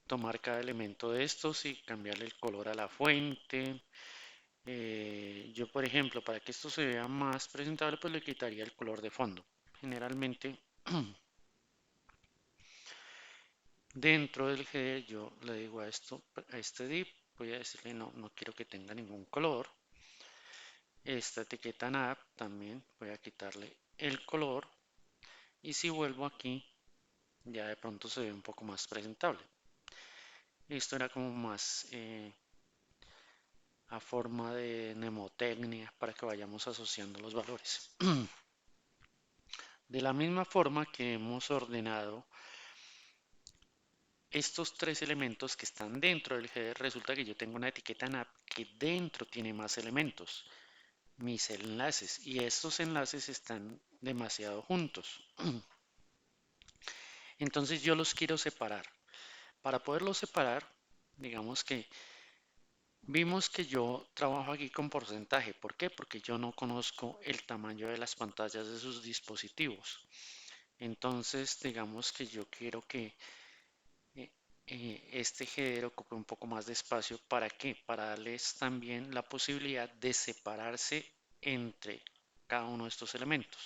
tomar cada elemento de estos y cambiarle el color a la fuente. Yo, por ejemplo, para que esto se vea más presentable, pues le quitaría el color de fondo. Generalmente, dentro del header, yo le digo a esto, a este div, voy a decirle no, no quiero que tenga ningún color. Esta etiqueta nav también voy a quitarle el color, y si vuelvo aquí ya de pronto se ve un poco más presentable. Esto era como más a forma de mnemotecnia para que vayamos asociando los valores. De la misma forma que hemos ordenado estos tres elementos que están dentro del header, resulta que yo tengo una etiqueta nav que dentro tiene más elementos, mis enlaces, y estos enlaces están demasiado juntos. Entonces yo los quiero separar. Para poderlos separar, digamos que vimos que yo trabajo aquí con porcentaje. ¿Por qué? Porque yo no conozco el tamaño de las pantallas de sus dispositivos. Entonces, digamos que yo quiero que eh, este header ocupe un poco más de espacio. ¿Para qué? Para darles también la posibilidad de separarse entre cada uno de estos elementos.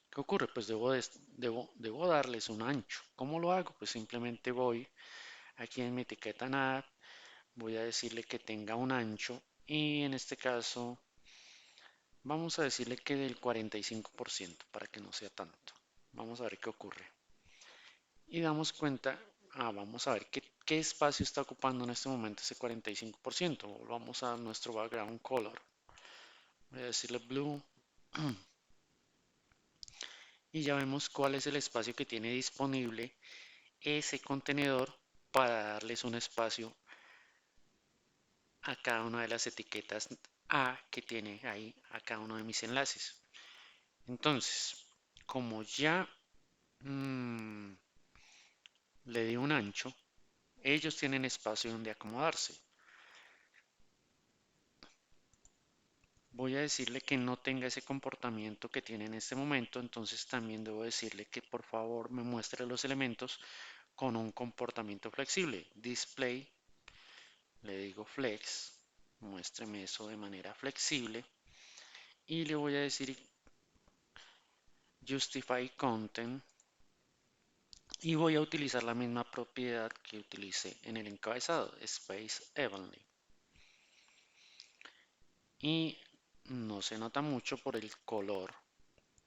¿Qué ocurre? Pues debo darles un ancho. ¿Cómo lo hago? Pues simplemente voy aquí en mi etiqueta nav, voy a decirle que tenga un ancho, y en este caso vamos a decirle que del 45% para que no sea tanto. Vamos a ver qué ocurre. Y damos cuenta, vamos a ver qué espacio está ocupando en este momento ese 45%. Volvamos a nuestro background color. Voy a decirle blue. Y ya vemos cuál es el espacio que tiene disponible ese contenedor para darles un espacio a cada una de las etiquetas A que tiene ahí a cada uno de mis enlaces. Entonces, como ya mmm, le di un ancho, ellos tienen espacio donde acomodarse. Voy a decirle que no tenga ese comportamiento que tiene en este momento, entonces también debo decirle que por favor me muestre los elementos con un comportamiento flexible. Display, le digo flex, muéstreme eso de manera flexible, y le voy a decir justify content, y voy a utilizar la misma propiedad que utilicé en el encabezado, space evenly. Y no se nota mucho por el color,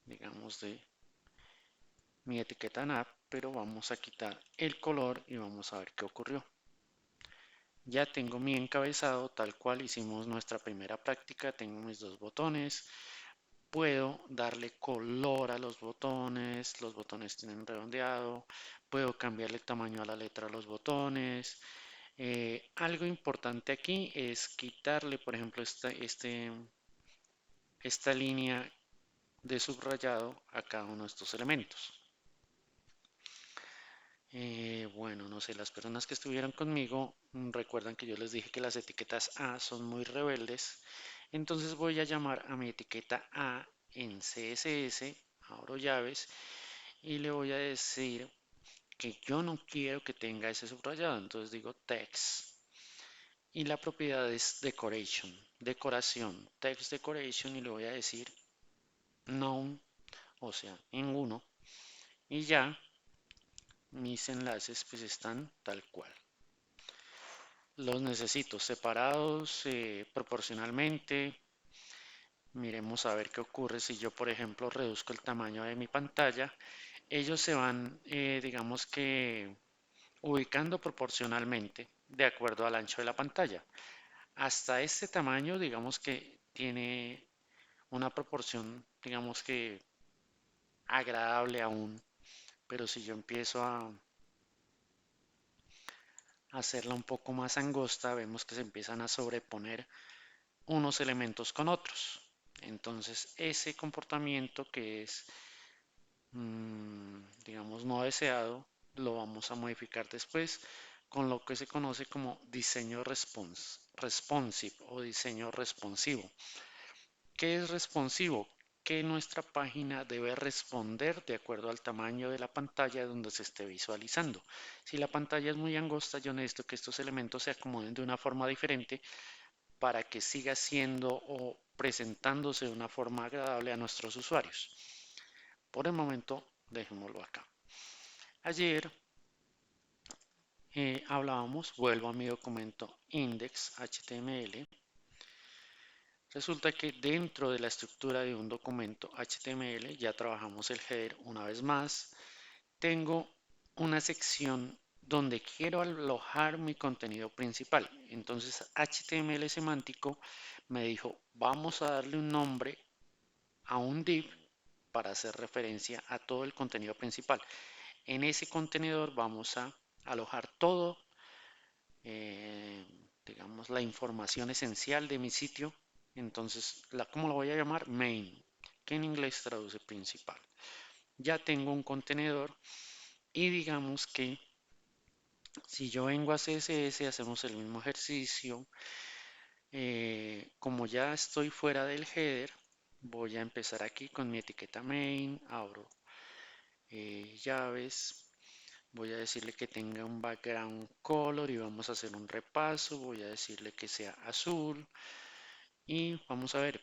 digamos, de mi etiqueta nav, pero vamos a quitar el color y vamos a ver qué ocurrió. Ya tengo mi encabezado tal cual hicimos nuestra primera práctica. Tengo mis dos botones. Puedo darle color a los botones tienen redondeado. Puedo cambiarle el tamaño a la letra a los botones. Algo importante aquí es quitarle, por ejemplo, esta línea de subrayado a cada uno de estos elementos. Bueno, no sé, las personas que estuvieron conmigo recuerdan que yo les dije que las etiquetas A son muy rebeldes. Entonces voy a llamar a mi etiqueta A en CSS, abro llaves, y le voy a decir que yo no quiero que tenga ese subrayado. Entonces digo text, y la propiedad es decoration, decoración, text decoration, y le voy a decir none, o sea, ninguno, y ya mis enlaces pues están tal cual. Los necesito separados proporcionalmente. Miremos a ver qué ocurre si yo, por ejemplo, reduzco el tamaño de mi pantalla. ellos se van, digamos que, ubicando proporcionalmente de acuerdo al ancho de la pantalla. Hasta este tamaño, digamos que tiene una proporción, digamos que agradable aún, pero si yo empiezo a hacerla un poco más angosta, vemos que se empiezan a sobreponer unos elementos con otros. Entonces, ese comportamiento que es, digamos, no deseado, lo vamos a modificar después con lo que se conoce como diseño responsive o diseño responsivo. ¿Qué es responsivo? Que nuestra página debe responder de acuerdo al tamaño de la pantalla donde se esté visualizando. Si la pantalla es muy angosta, yo necesito que estos elementos se acomoden de una forma diferente para que siga siendo o presentándose de una forma agradable a nuestros usuarios. Por el momento, dejémoslo acá. Ayer hablábamos, vuelvo a mi documento index.html. Resulta que dentro de la estructura de un documento HTML, ya trabajamos el header una vez más, tengo una sección donde quiero alojar mi contenido principal. Entonces HTML semántico me dijo, vamos a darle un nombre a un div para hacer referencia a todo el contenido principal. En ese contenedor vamos a alojar todo, eh, digamos, la información esencial de mi sitio. Entonces, ¿cómo lo voy a llamar? Main, que en inglés traduce principal. Ya tengo un contenedor y digamos que si yo vengo a CSS, hacemos el mismo ejercicio. Como ya estoy fuera del header, voy a empezar aquí con mi etiqueta main, abro llaves, voy a decirle que tenga un background color y vamos a hacer un repaso, voy a decirle que sea azul y vamos a ver,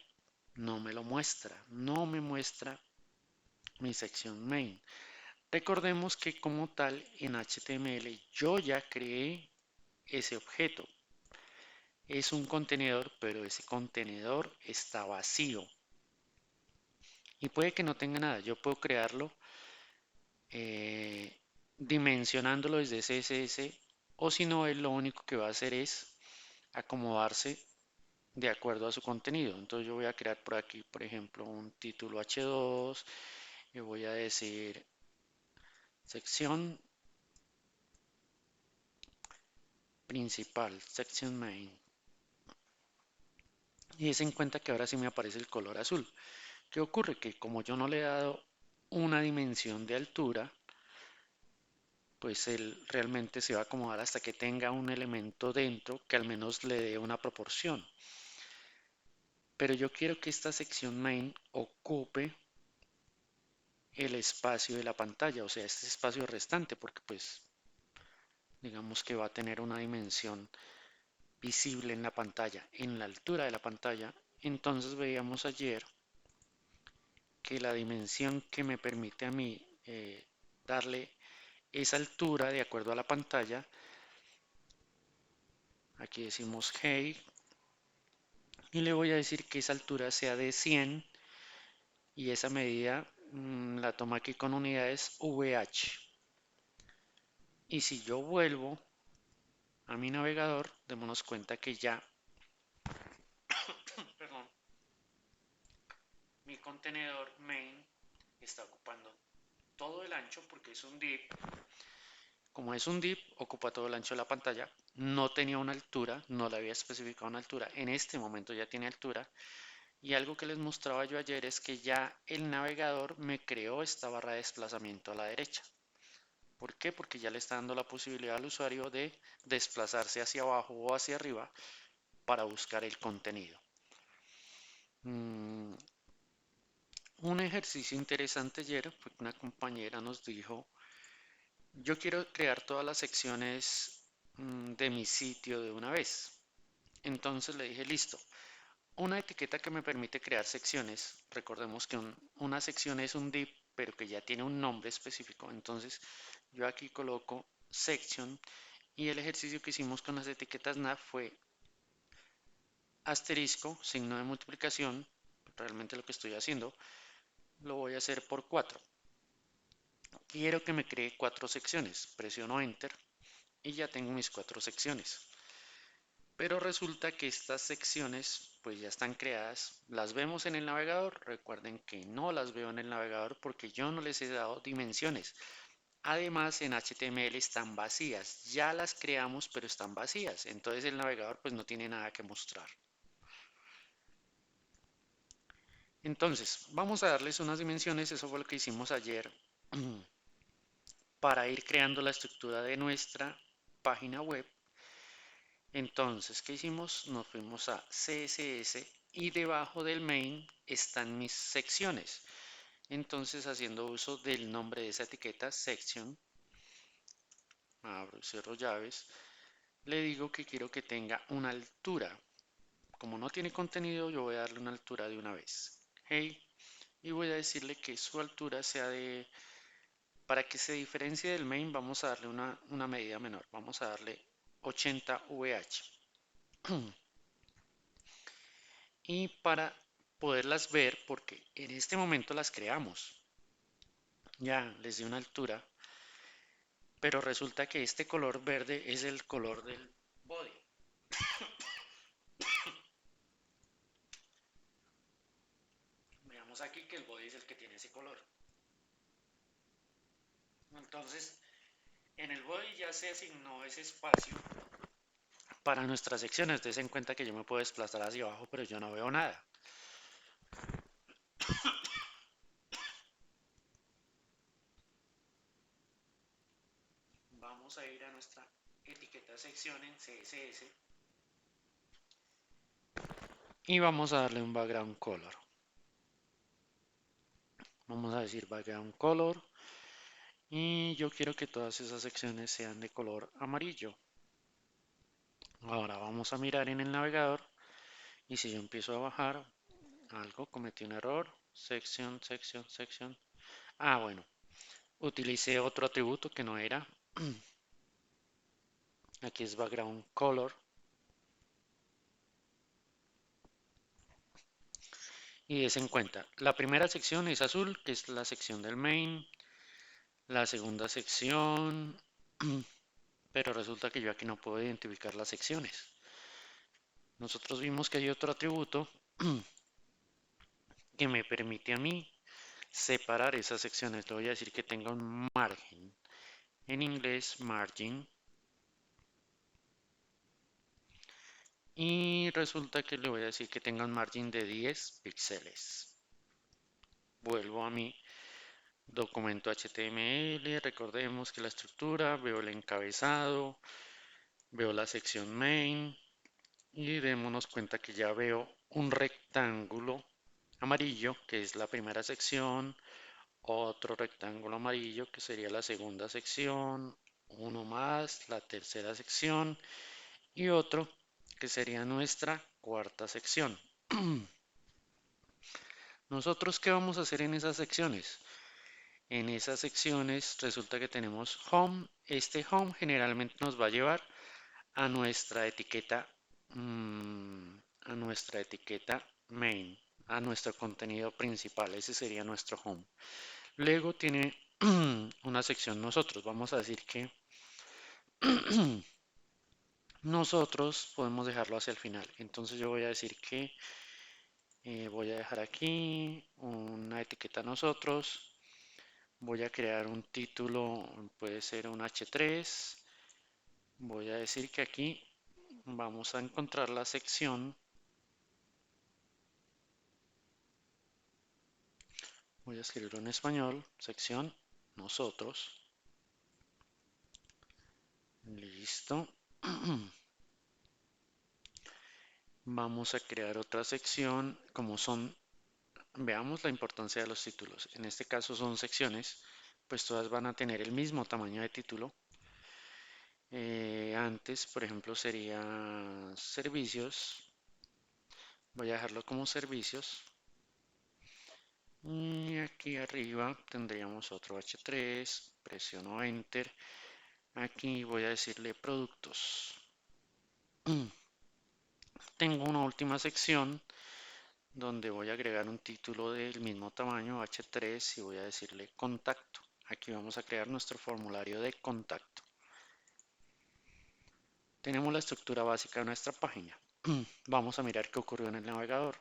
no me lo muestra, no me muestra mi sección main. Recordemos que como tal en HTML yo ya creé ese objeto. Es un contenedor, pero ese contenedor está vacío. Y puede que no tenga nada. Yo puedo crearlo eh, dimensionándolo desde CSS o si no, él lo único que va a hacer es acomodarse de acuerdo a su contenido. Entonces yo voy a crear por aquí, por ejemplo, un título H2 y voy a decir sección principal, section main. Y se en cuenta que ahora sí me aparece el color azul. ¿Qué ocurre? Que como yo no le he dado una dimensión de altura, pues él realmente se va a acomodar hasta que tenga un elemento dentro que al menos le dé una proporción. Pero yo quiero que esta sección main ocupe el espacio de la pantalla, o sea, este espacio restante, porque pues digamos que va a tener una dimensión visible en la pantalla, en la altura de la pantalla. Entonces veíamos ayer que la dimensión que me permite a mí darle esa altura de acuerdo a la pantalla, aquí decimos hey, y le voy a decir que esa altura sea de 100 y esa medida la toma aquí con unidades VH. Y si yo vuelvo a mi navegador, démonos cuenta que ya, perdón, mi contenedor main está ocupando todo el ancho porque es un div. Como es un div, ocupa todo el ancho de la pantalla. No tenía una altura, no le había especificado una altura. En este momento ya tiene altura. Y algo que les mostraba yo ayer es que ya el navegador me creó esta barra de desplazamiento a la derecha. ¿Por qué? Porque ya le está dando la posibilidad al usuario de desplazarse hacia abajo o hacia arriba para buscar el contenido. Mm, un ejercicio interesante ayer fue que una compañera nos dijo, yo quiero crear todas las secciones de mi sitio de una vez. Entonces le dije, listo, una etiqueta que me permite crear secciones. Recordemos que una sección es un div, pero que ya tiene un nombre específico. Entonces yo aquí coloco section y el ejercicio que hicimos con las etiquetas nav fue asterisco, signo de multiplicación. Realmente lo que estoy haciendo lo voy a hacer por 4. quiero que me cree 4 secciones. Presiono Enter y ya tengo mis 4 secciones. Pero resulta que estas secciones pues ya están creadas. Las vemos en el navegador. Recuerden que no las veo en el navegador porque yo no les he dado dimensiones. Además en HTML están vacías. Ya las creamos pero están vacías. Entonces el navegador pues no tiene nada que mostrar. Entonces vamos a darles unas dimensiones. Eso fue lo que hicimos ayer para ir creando la estructura de nuestra página web. Entonces, ¿qué hicimos? Nos fuimos a CSS y debajo del main están mis secciones. Entonces, haciendo uso del nombre de esa etiqueta, section, abro y cierro llaves, le digo que quiero que tenga una altura. Como no tiene contenido, yo voy a darle una altura de una vez. Hey, y voy a decirle que su altura sea de... Para que se diferencie del main, vamos a darle una medida menor. Vamos a darle 80 VH. Y para poderlas ver, porque en este momento las creamos, ya les di una altura, pero resulta que este color verde es el color del body. Veamos aquí que el body es el que tiene ese color. Entonces, en el body ya se asignó ese espacio para nuestras secciones. Entonces, en cuenta que yo me puedo desplazar hacia abajo, pero yo no veo nada. Vamos a ir a nuestra etiqueta sección en CSS y vamos a darle un background color. Vamos a decir background color y yo quiero que todas esas secciones sean de color amarillo. Ahora vamos a mirar en el navegador y si yo empiezo a bajar, algo cometí un error, sección. Ah, bueno, utilicé otro atributo que no era. Aquí es background color. Y des en cuenta, la primera sección es azul, que es la sección del main. La segunda sección, pero resulta que yo aquí no puedo identificar las secciones. Nosotros vimos que hay otro atributo que me permite a mí separar esas secciones. Le voy a decir que tenga un margen. En inglés, margin. Y resulta que le voy a decir que tenga un margin de 10 píxeles. Vuelvo a mi documento HTML. Recordemos que la estructura, veo el encabezado, veo la sección main. Y démonos cuenta que ya veo un rectángulo amarillo, que es la primera sección, otro rectángulo amarillo, que sería la segunda sección, uno más, la tercera sección, y otro, que sería nuestra cuarta sección. ¿Nosotros qué vamos a hacer en esas secciones? En esas secciones resulta que tenemos home. Este home generalmente nos va a llevar a nuestra etiqueta a nuestra etiqueta main, a nuestro contenido principal. Ese sería nuestro home. Luego tiene una sección nosotros. Vamos a decir que nosotros podemos dejarlo hacia el final. Entonces yo voy a decir que voy a dejar aquí una etiqueta nosotros. Voy a crear un título, puede ser un H3. Voy a decir que aquí vamos a encontrar la sección. Voy a escribirlo en español, sección, nosotros. Listo. Vamos a crear otra sección, como son, veamos la importancia de los títulos. En este caso son secciones, pues todas van a tener el mismo tamaño de título. Antes, por ejemplo, sería servicios. Voy a dejarlo como servicios. Y aquí arriba tendríamos otro H3. Presiono Enter. Aquí voy a decirle productos. Tengo una última sección donde voy a agregar un título del mismo tamaño, H3, y voy a decirle contacto. Aquí vamos a crear nuestro formulario de contacto. Tenemos la estructura básica de nuestra página. Vamos a mirar qué ocurrió en el navegador.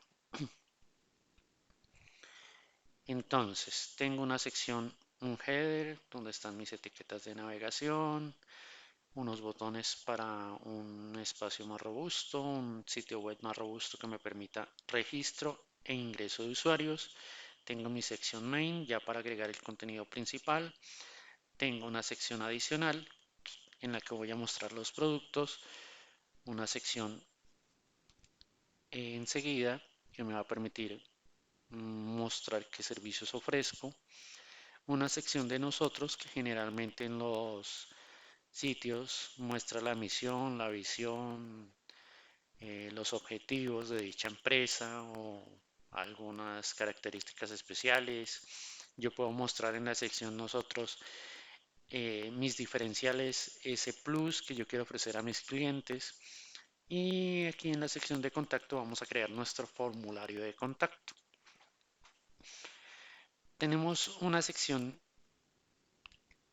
Entonces, tengo una sección, un header, donde están mis etiquetas de navegación, unos botones para un espacio más robusto, un sitio web más robusto que me permita registro e ingreso de usuarios. Tengo mi sección main ya para agregar el contenido principal. Tengo una sección adicional en la que voy a mostrar los productos, una sección enseguida que me va a permitir mostrar qué servicios ofrezco, una sección de nosotros que generalmente en los sitios muestra la misión, la visión, los objetivos de dicha empresa o algunas características especiales. Yo puedo mostrar en la sección nosotros mis diferenciales, ese plus que yo quiero ofrecer a mis clientes. Y aquí en la sección de contacto vamos a crear nuestro formulario de contacto. Tenemos una sección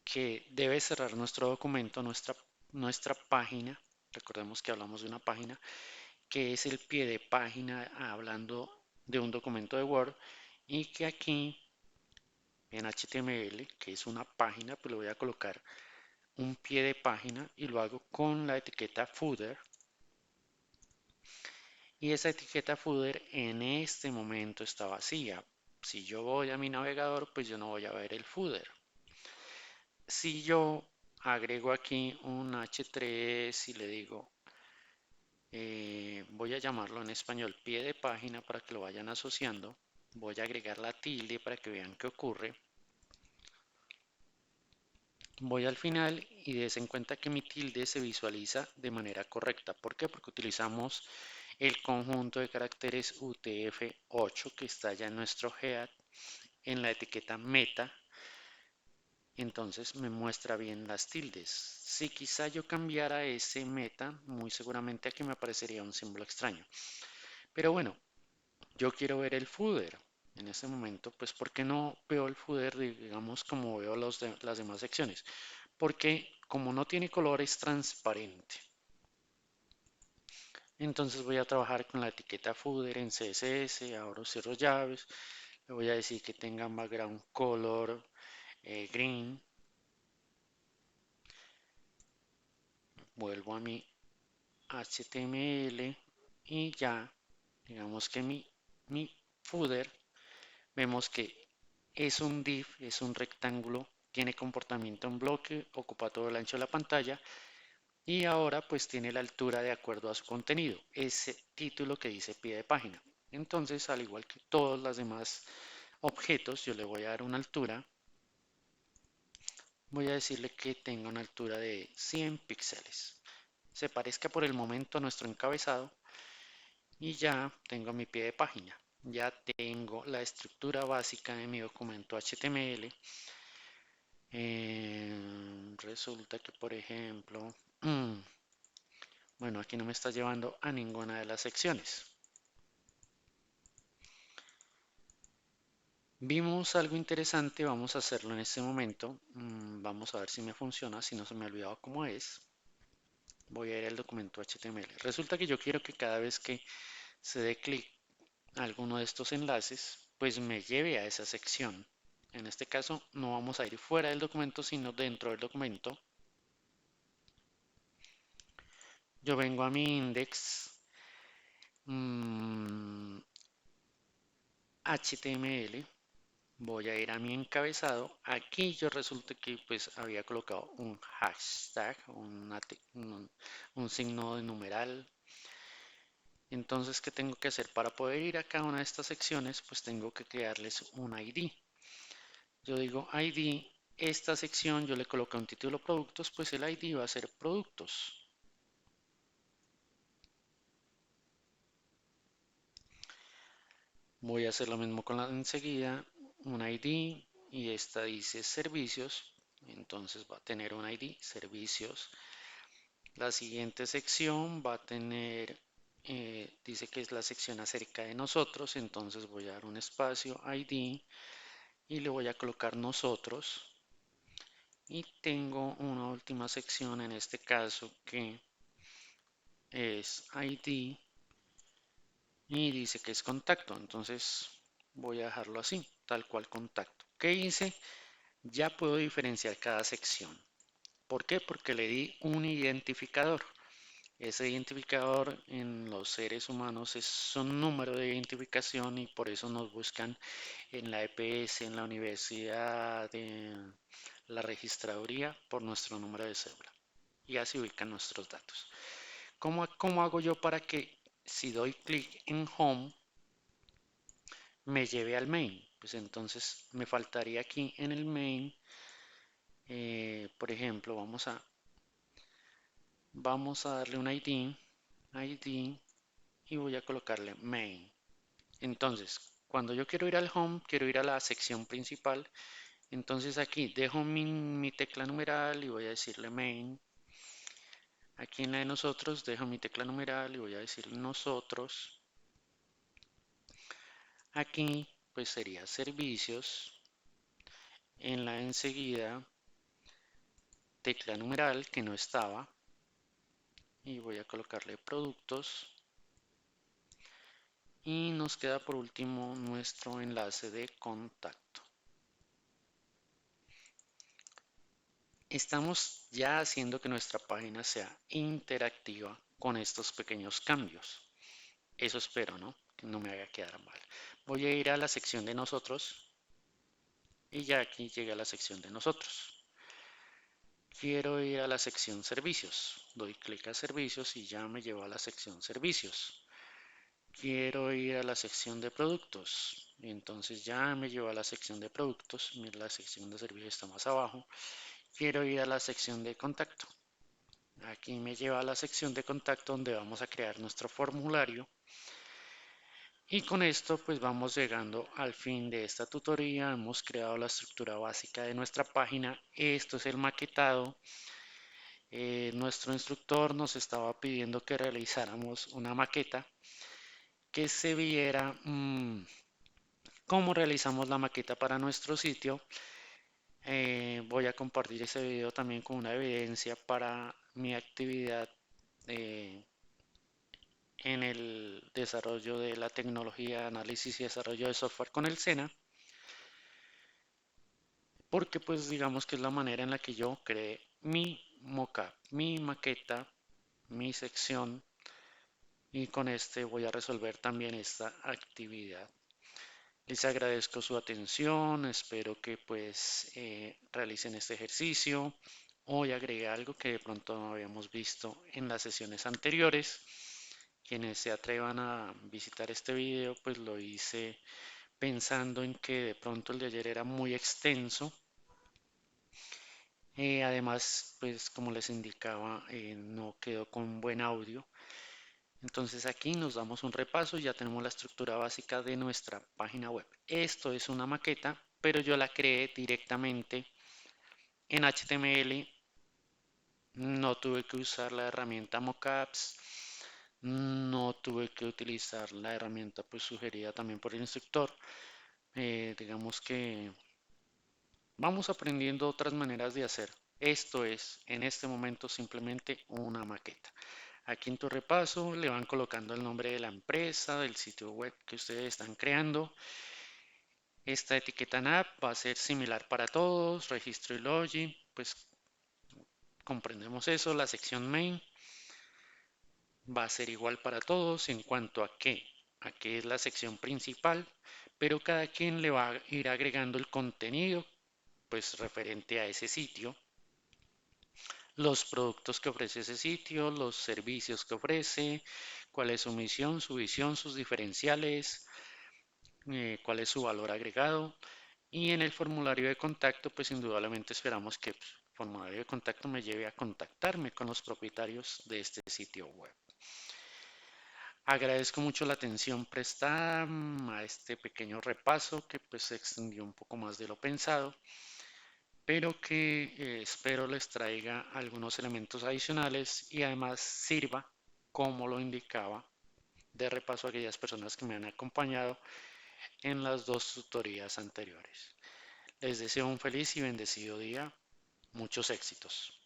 que debe cerrar nuestro documento, nuestra página. Recordemos que hablamos de una página, que es el pie de página hablando de un documento de Word y que aquí en HTML, que es una página, pues le voy a colocar un pie de página y lo hago con la etiqueta footer. Y esa etiqueta footer en este momento está vacía. Si yo voy a mi navegador, pues yo no voy a ver el footer. Si yo agrego aquí un H3 y le digo, voy a llamarlo en español pie de página para que lo vayan asociando, voy a agregar la tilde para que vean qué ocurre. Voy al final y des en cuenta que mi tilde se visualiza de manera correcta. ¿Por qué? Porque utilizamos el conjunto de caracteres UTF-8 que está ya en nuestro head en la etiqueta meta. Entonces me muestra bien las tildes. Si quizá yo cambiara ese meta, muy seguramente aquí me aparecería un símbolo extraño. Pero bueno, yo quiero ver el footer. En este momento, pues, ¿por qué no veo el footer, digamos, como veo las demás secciones? Porque como no tiene color es transparente. Entonces voy a trabajar con la etiqueta footer en CSS, abro, cierro llaves. Le voy a decir que tenga background color green. Vuelvo a mi HTML y ya, digamos que mi footer, vemos que es un div, es un rectángulo, tiene comportamiento en bloque, ocupa todo el ancho de la pantalla y ahora pues tiene la altura de acuerdo a su contenido, ese título que dice pie de página. Entonces, al igual que todos los demás objetos, yo le voy a dar una altura, voy a decirle que tenga una altura de 100 píxeles. Se parezca por el momento a nuestro encabezado y ya tengo mi pie de página. Ya tengo la estructura básica de mi documento HTML. Resulta que, por ejemplo, bueno, aquí no me está llevando a ninguna de las secciones. Vimos algo interesante, vamos a hacerlo en este momento. Vamos a ver si me funciona, si no se me ha olvidado cómo es. Voy a ir al documento HTML. Resulta que yo quiero que cada vez que se dé clic a alguno de estos enlaces, pues me lleve a esa sección. En este caso no vamos a ir fuera del documento, sino dentro del documento. Yo vengo a mi index HTML, voy a ir a mi encabezado. Aquí yo resulta que pues había colocado un hashtag, un signo de numeral. Entonces, ¿qué tengo que hacer? Para poder ir a cada una de estas secciones, pues tengo que crearles un ID. Yo digo ID, esta sección yo le coloco un título productos, pues el ID va a ser productos. Voy a hacer lo mismo con la de enseguida, un ID y esta dice servicios, entonces va a tener un ID, servicios. La siguiente sección va a tener, dice que es la sección acerca de nosotros, entonces voy a dar un espacio ID y le voy a colocar nosotros. y tengo una última sección en este caso que es ID y dice que es contacto. Entonces voy a dejarlo así, tal cual contacto. ¿Qué hice? Ya puedo diferenciar cada sección. ¿Por qué? Porque le di un identificador. Ese identificador en los seres humanos es un número de identificación y por eso nos buscan en la EPS, en la universidad, en la registraduría por nuestro número de cédula. Y así ubican nuestros datos. ¿Cómo hago yo para que si doy clic en Home me lleve al main? Pues entonces me faltaría aquí en el main, por ejemplo, vamos a darle un ID y voy a colocarle main. Entonces, cuando yo quiero ir al home, quiero ir a la sección principal. Entonces aquí dejo mi tecla numeral y voy a decirle main. Aquí en la de nosotros dejo mi tecla numeral y voy a decirle nosotros. Aquí pues sería servicios. En la enseguida tecla numeral que no estaba y voy a colocarle productos. Y nos queda por último nuestro enlace de contacto. Estamos ya haciendo que nuestra página sea interactiva con estos pequeños cambios. Eso espero, ¿no? Que no me haga quedar mal. Voy a ir a la sección de nosotros y ya aquí llega la sección de nosotros. Quiero ir a la sección servicios. Doy clic a servicios y ya me llevo a la sección servicios. Quiero ir a la sección de productos. Y entonces ya me llevo a la sección de productos. La sección de servicios está más abajo. Quiero ir a la sección de contacto. Aquí me lleva a la sección de contacto donde vamos a crear nuestro formulario. Y con esto pues vamos llegando al fin de esta tutoría. Hemos creado la estructura básica de nuestra página. Esto es el maquetado. Nuestro instructor nos estaba pidiendo que realizáramos una maqueta que se viera cómo realizamos la maqueta para nuestro sitio. Voy a compartir ese video también con una evidencia para mi actividad eh, en el desarrollo de la tecnología, análisis y desarrollo de software con el SENA, porque pues digamos que es la manera en la que yo creé mi mockup, mi maqueta, mi sección y con este voy a resolver también esta actividad. Les agradezco su atención, espero que pues realicen este ejercicio. Hoy agregué algo que de pronto no habíamos visto en las sesiones anteriores. Quienes se atrevan a visitar este video, pues lo hice pensando en que de pronto el de ayer era muy extenso. Además, pues como les indicaba, no quedó con buen audio. Entonces aquí nos damos un repaso y ya tenemos la estructura básica de nuestra página web. Esto es una maqueta, pero yo la creé directamente en HTML. No tuve que usar la herramienta Mockups, no tuve que utilizar la herramienta pues sugerida también por el instructor. Digamos que vamos aprendiendo otras maneras de hacer. Esto es en este momento simplemente una maqueta. Aquí en tu repaso le van colocando el nombre de la empresa, del sitio web que ustedes están creando. Esta etiqueta en app va a ser similar para todos, registro y login, pues comprendemos eso. La sección main va a ser igual para todos en cuanto a qué es la sección principal, pero cada quien le va a ir agregando el contenido pues referente a ese sitio, los productos que ofrece ese sitio, los servicios que ofrece, cuál es su misión, su visión, sus diferenciales, cuál es su valor agregado. Y en el formulario de contacto, pues indudablemente esperamos que el formulario de contacto me lleve a contactarme con los propietarios de este sitio web. Agradezco mucho la atención prestada a este pequeño repaso que pues se extendió un poco más de lo pensado, pero que espero les traiga algunos elementos adicionales y además sirva, como lo indicaba, de repaso a aquellas personas que me han acompañado en las dos tutorías anteriores. Les deseo un feliz y bendecido día. Muchos éxitos.